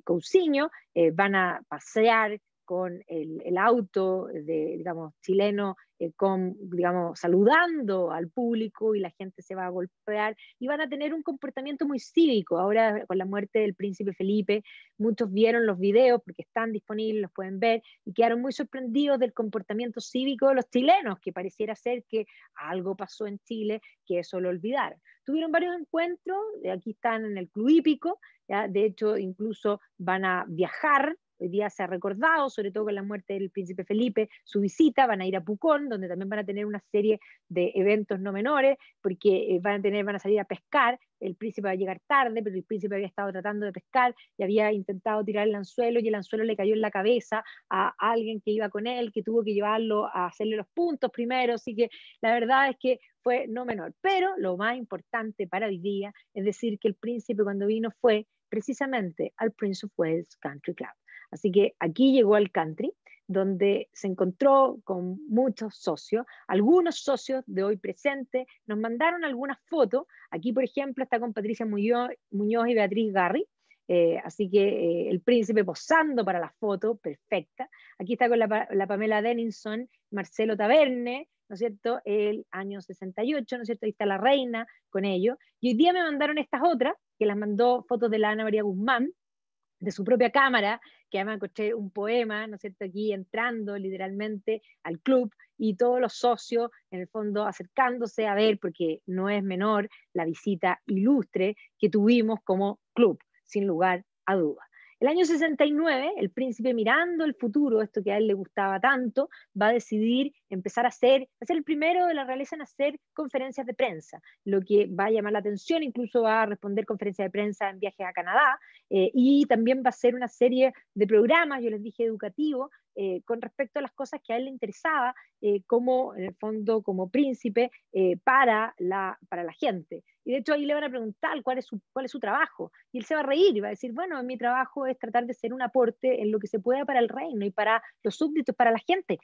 Speaker 1: Cousiño, van a pasear con el auto de, digamos, chileno, digamos, saludando al público, y la gente se va a golpear y van a tener un comportamiento muy cívico. Ahora, con la muerte del príncipe Felipe, muchos vieron los videos porque están disponibles, los pueden ver, y quedaron muy sorprendidos del comportamiento cívico de los chilenos, que pareciera ser que algo pasó en Chile que eso lo olvidaron. Tuvieron varios encuentros, aquí están en el Club Hípico, ¿ya? De hecho, incluso van a viajar. Hoy día se ha recordado, sobre todo con la muerte del príncipe Felipe, su visita. Van a ir a Pucón, donde también van a tener una serie de eventos no menores, porque van a salir a pescar. El príncipe va a llegar tarde, pero el príncipe había estado tratando de pescar y había intentado tirar el anzuelo, y el anzuelo le cayó en la cabeza a alguien que iba con él, que tuvo que llevarlo a hacerle los puntos primero. Así que la verdad es que fue no menor. Pero lo más importante para hoy día es decir que el príncipe, cuando vino, fue precisamente al Prince of Wales Country Club. Así que aquí llegó al country, donde se encontró con muchos socios, algunos socios de hoy presentes. Nos mandaron algunas fotos. Aquí, por ejemplo, está con Patricia Muñoz y Beatriz Garri. Así que el príncipe posando para la foto, perfecta. Aquí está con la Pamela Dennison, Marcelo Taverne, ¿no es cierto?, el año 68, ¿no es cierto?, ahí está la reina con ellos. Y hoy día me mandaron estas otras, que las mandó fotos de la Ana María Guzmán, de su propia cámara, que además encontré un poema, ¿no es cierto?, aquí entrando literalmente al club, y todos los socios, en el fondo, acercándose a ver, porque no es menor la visita ilustre que tuvimos como club, sin lugar a dudas. El año 69, el príncipe, mirando el futuro, esto que a él le gustaba tanto, va a decidir empezar a ser el primero de la realeza en hacer conferencias de prensa, lo que va a llamar la atención. Incluso va a responder conferencias de prensa en viajes a Canadá, y también va a hacer una serie de programas, yo les dije, educativos, con respecto a las cosas que a él le interesaba, como, en el fondo, como príncipe, para la gente. Y de hecho ahí le van a preguntar cuál es su trabajo, y él se va a reír y va a decir, bueno, mi trabajo es tratar de ser un aporte en lo que se pueda para el reino y para los súbditos, para la gente,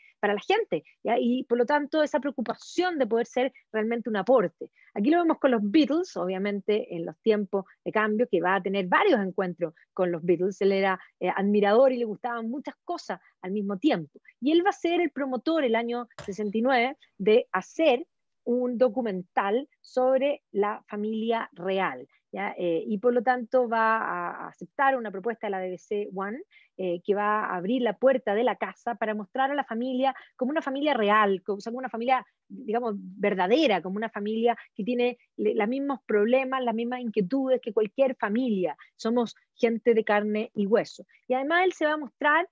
Speaker 1: ¿ya? Y por lo tanto esa preocupación de poder ser realmente un aporte. Aquí lo vemos con los Beatles, obviamente en los tiempos de cambio, que va a tener varios encuentros con los Beatles. Él era admirador y le gustaban muchas cosas al mismo tiempo. Y él va a ser el promotor, el año 69, de hacer un documental sobre la familia real, ¿ya? Y por lo tanto va a aceptar una propuesta de la BBC One, que va a abrir la puerta de la casa para mostrar a la familia como una familia real, como una familia, digamos, verdadera, como una familia que tiene los mismos problemas, las mismas inquietudes que cualquier familia. Somos gente de carne y hueso. Y además él se va a mostrar,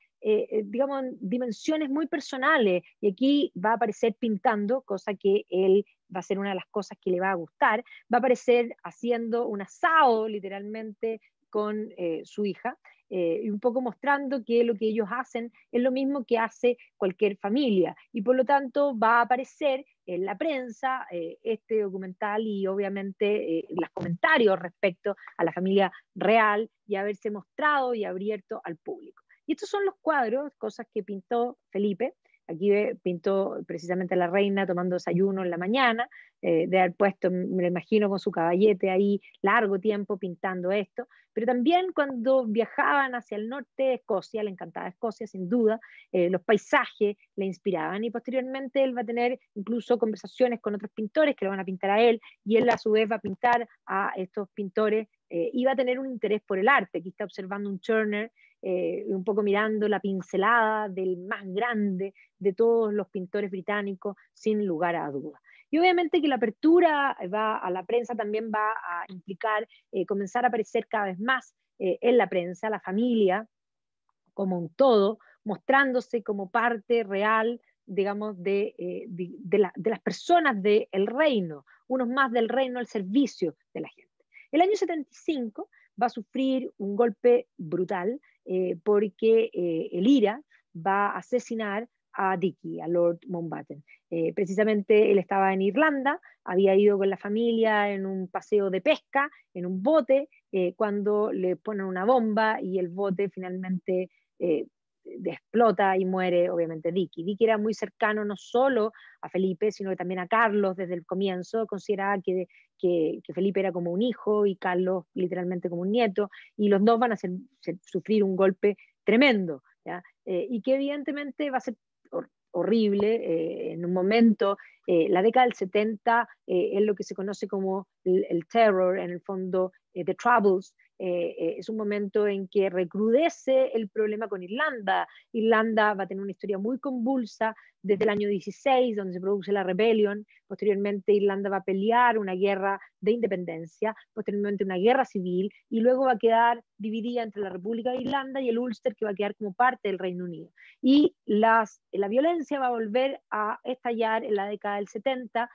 Speaker 1: digamos, dimensiones muy personales, y aquí va a aparecer pintando, cosa que él va a ser una de las cosas que le va a gustar. Va a aparecer haciendo un asado, literalmente, con su hija, y un poco mostrando que lo que ellos hacen es lo mismo que hace cualquier familia, y por lo tanto va a aparecer en la prensa este documental, y obviamente los comentarios respecto a la familia real, y haberse mostrado y abierto al público. Y estos son los cuadros, cosas que pintó Felipe. Aquí pintó precisamente a la reina tomando desayuno en la mañana, de haber puesto, me lo imagino, con su caballete ahí largo tiempo pintando esto, pero también cuando viajaban hacia el norte de Escocia, le encantaba Escocia sin duda, los paisajes le inspiraban y posteriormente él va a tener incluso conversaciones con otros pintores que lo van a pintar a él y él a su vez va a pintar a estos pintores y va a tener un interés por el arte. Aquí está observando un Turner, un poco mirando la pincelada del más grande de todos los pintores británicos, sin lugar a dudas. Y obviamente que la apertura a la prensa también va a implicar comenzar a aparecer cada vez más en la prensa, la familia como un todo, mostrándose como parte real, digamos, de las personas del reino, unos más del reino al servicio de la gente. El año 75 va a sufrir un golpe brutal porque el IRA va a asesinar a Dickey, a Lord Mountbatten. Precisamente él estaba en Irlanda, había ido con la familia en un paseo de pesca, en un bote, cuando le ponen una bomba y el bote finalmente eh, explota y muere obviamente Dickey. Dickey era muy cercano no solo a Felipe, sino que también a Carlos desde el comienzo, consideraba que Felipe era como un hijo y Carlos literalmente como un nieto, y los dos van a sufrir un golpe tremendo, ¿ya? Y que evidentemente va a ser horrible, en un momento, la década del 70 es lo que se conoce como el terror, en el fondo, The Troubles, es un momento en que recrudece el problema con Irlanda. Irlanda va a tener una historia muy convulsa desde el año 16, donde se produce la rebelión. Posteriormente, Irlanda va a pelear una guerra de independencia, posteriormente una guerra civil, y luego va a quedar dividida entre la República de Irlanda y el Ulster, que va a quedar como parte del Reino Unido. Y la violencia va a volver a estallar en la década del 70,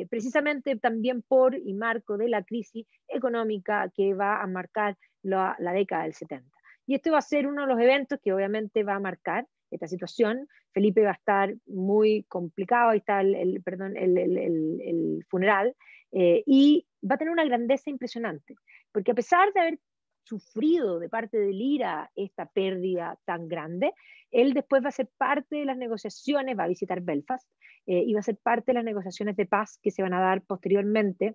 Speaker 1: precisamente también por y marco de la crisis económica que va a marcar la década del 70. Y este va a ser uno de los eventos que obviamente va a marcar esta situación. Felipe va a estar muy complicado, ahí está el funeral, y va a tener una grandeza impresionante, porque a pesar de haber sufrido de parte del IRA esta pérdida tan grande, él después va a ser parte de las negociaciones, va a visitar Belfast, y va a ser parte de las negociaciones de paz que se van a dar posteriormente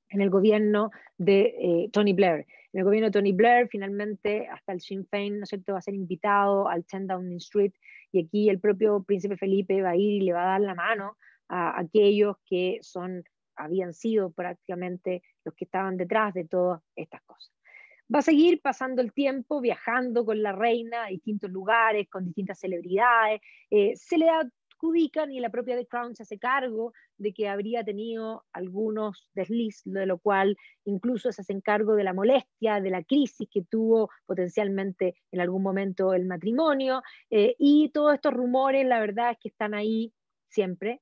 Speaker 1: en el gobierno de Tony Blair. En el gobierno de Tony Blair, finalmente, hasta el Sinn Féin, ¿no es cierto?, va a ser invitado al 10 Downing Street, y aquí el propio príncipe Felipe va a ir y le va a dar la mano a aquellos que habían sido prácticamente los que estaban detrás de todas estas cosas. Va a seguir pasando el tiempo viajando con la reina a distintos lugares, con distintas celebridades. Se le adjudican y la propia The Crown se hace cargo de que habría tenido algunos desliz, de lo cual incluso se hace cargo de la molestia, de la crisis que tuvo potencialmente en algún momento el matrimonio. Y todos estos rumores, la verdad es que están ahí siempre,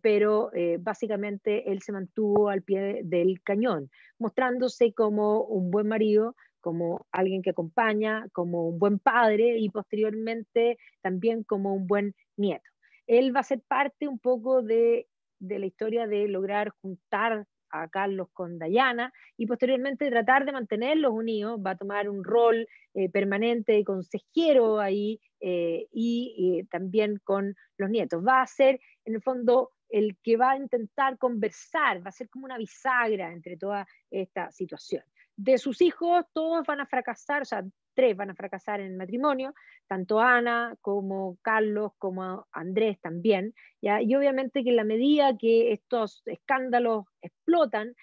Speaker 1: pero básicamente él se mantuvo al pie del cañón, mostrándose como un buen marido, como alguien que acompaña, como un buen padre y posteriormente también como un buen nieto. Él va a ser parte un poco de la historia de lograr juntar a Carlos con Diana y posteriormente tratar de mantenerlos unidos. Va a tomar un rol permanente de consejero ahí, y también con los nietos. Va a ser en el fondo el que va a intentar conversar, va a ser como una bisagra entre toda esta situación. De sus hijos, todos van a fracasar, o sea, 3 van a fracasar en el matrimonio, tanto Ana como Carlos como Andrés también, ¿ya? Y obviamente que en la medida que estos escándalos explotan,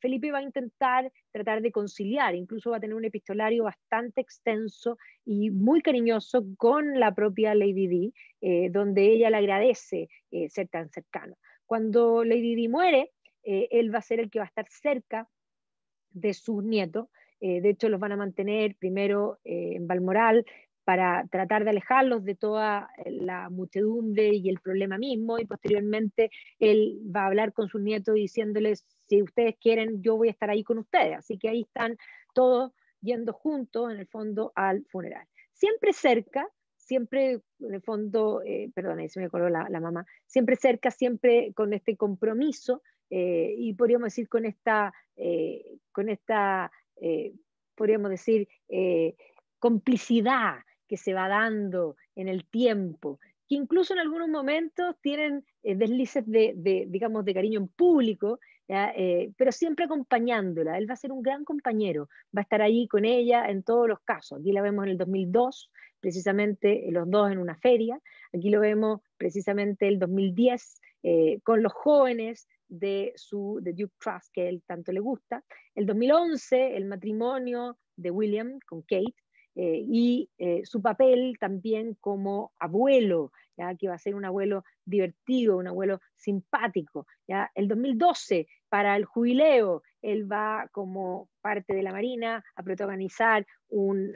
Speaker 1: Felipe va a intentar tratar de conciliar, incluso va a tener un epistolario bastante extenso y muy cariñoso con la propia Lady Di, donde ella le agradece ser tan cercano. Cuando Lady Di muere, él va a ser el que va a estar cerca de sus nietos. De hecho, los van a mantener primero en Balmoral para tratar de alejarlos de toda la muchedumbre y el problema mismo, y posteriormente él va a hablar con sus nietos diciéndoles, si ustedes quieren, yo voy a estar ahí con ustedes. Así que ahí están todos yendo juntos, en el fondo, al funeral. Siempre cerca, siempre, en el fondo, perdón, ahí se me coló la mamá, siempre cerca, siempre con este compromiso, y podríamos decir con esta podríamos decir, complicidad que se va dando en el tiempo, que incluso en algunos momentos tienen deslices digamos, de cariño en público, ¿ya? Pero siempre acompañándola. Él va a ser un gran compañero, va a estar ahí con ella en todos los casos. Aquí la vemos en el 2002, precisamente los dos en una feria. Aquí lo vemos precisamente el 2010 con los jóvenes de Duke Trust, que él tanto le gusta. El 2011, el matrimonio de William con Kate, su papel también como abuelo, ¿ya? Que va a ser un abuelo divertido, un abuelo simpático. ¿Ya? El 2012, para el jubileo, él va como parte de la Marina a protagonizar en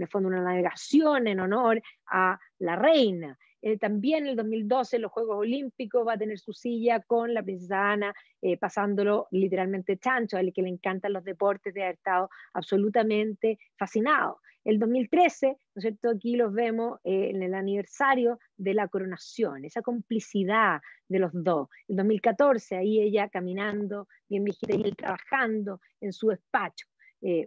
Speaker 1: el fondo, una navegación en honor a la reina. También en el 2012, en los Juegos Olímpicos, va a tener su silla con la princesa Ana, pasándolo literalmente chancho, a él que le encantan los deportes, de haber estado absolutamente fascinado. El 2013, ¿no es cierto? Aquí los vemos en el aniversario de la coronación, esa complicidad de los dos. El 2014, ahí ella caminando, bien viejita, y él trabajando en su despacho.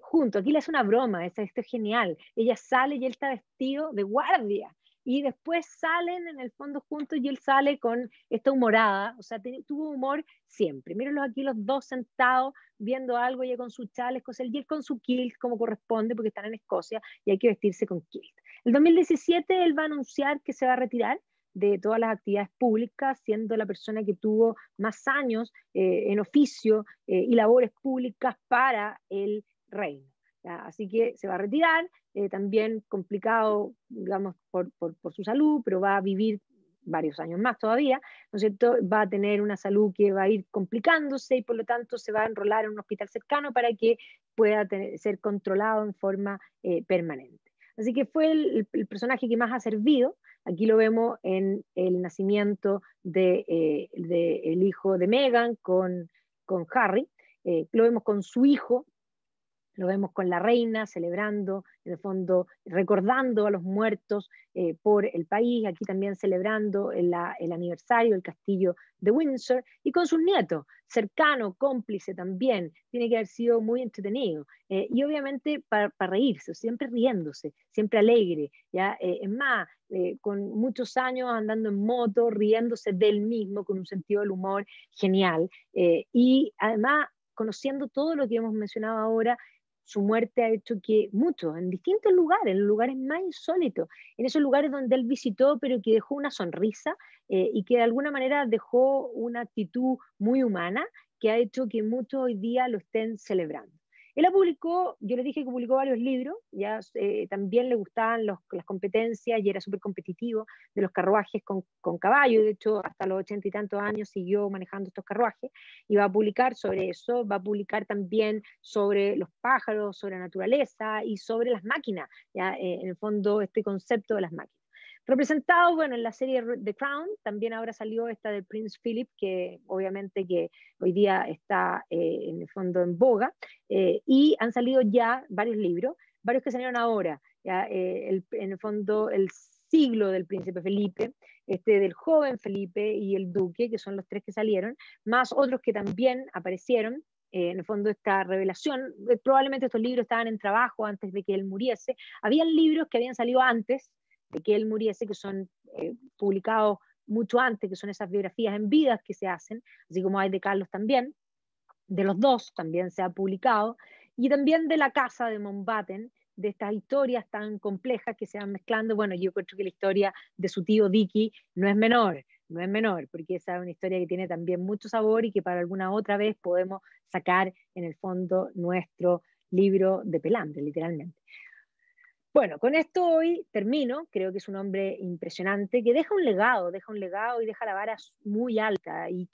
Speaker 1: Junto, aquí le hace una broma, esto es genial. Ella sale y él está vestido de guardia. Y después salen en el fondo juntos y él sale con esta humorada, o sea, tuvo humor siempre. Mírenlos aquí los dos sentados viendo algo, ella con su chales, y él con su kilt como corresponde, porque están en Escocia y hay que vestirse con kilt. El 2017 él va a anunciar que se va a retirar de todas las actividades públicas, siendo la persona que tuvo más años en oficio y labores públicas para el reino. ¿Ya? Así que se va a retirar, también complicado, digamos, por su salud, pero va a vivir varios años más todavía, ¿no es cierto? Va a tener una salud que va a ir complicándose y por lo tanto se va a enrolar en un hospital cercano para que pueda ser controlado en forma permanente. Así que fue el personaje que más ha servido. Aquí lo vemos en el nacimiento del hijo de Meghan con Harry, lo vemos con su hijo, lo vemos con la reina celebrando, en el fondo recordando a los muertos por el país, aquí también celebrando el aniversario del castillo de Windsor, y con sus nietos, cercano, cómplice también, tiene que haber sido muy entretenido. Y obviamente para reírse, siempre riéndose, siempre alegre, ¿ya? Es más, con muchos años andando en moto, riéndose del mismo, con un sentido del humor genial, y además conociendo todo lo que hemos mencionado ahora. Su muerte ha hecho que muchos, en distintos lugares, en los lugares más insólitos, en esos lugares donde él visitó, pero que dejó una sonrisa y que de alguna manera dejó una actitud muy humana, que ha hecho que muchos hoy día lo estén celebrando. Él publicó, yo le dije que publicó varios libros, ya también le gustaban las competencias y era súper competitivo de los carruajes con caballo, de hecho hasta los 80 y tantos años siguió manejando estos carruajes, y va a publicar sobre eso, va a publicar también sobre los pájaros, sobre la naturaleza y sobre las máquinas, ¿ya? En el fondo este concepto de las máquinas. Representado, bueno, en la serie The Crown, también ahora salió esta de Prince Philip, que obviamente que hoy día está en el fondo en boga, y han salido ya varios libros, varios que salieron ahora, ya, en el fondo el siglo del príncipe Felipe, del joven Felipe y el duque, que son los tres que salieron, más otros que también aparecieron. En el fondo esta revelación, probablemente estos libros estaban en trabajo antes de que él muriese. Habían libros que habían salido antes de que él muriese, que son publicados mucho antes, que son esas biografías en vidas que se hacen, así como hay de Carlos también, de los dos también se ha publicado, y también de la casa de Mountbatten, de estas historias tan complejas que se van mezclando. Bueno, yo creo que la historia de su tío Dicky no es menor, no es menor, porque esa es una historia que tiene también mucho sabor y que para alguna otra vez podemos sacar en el fondo nuestro libro de pelambre, literalmente. Bueno, con esto hoy termino. Creo que es un hombre impresionante que deja un legado y deja la vara muy alta. Y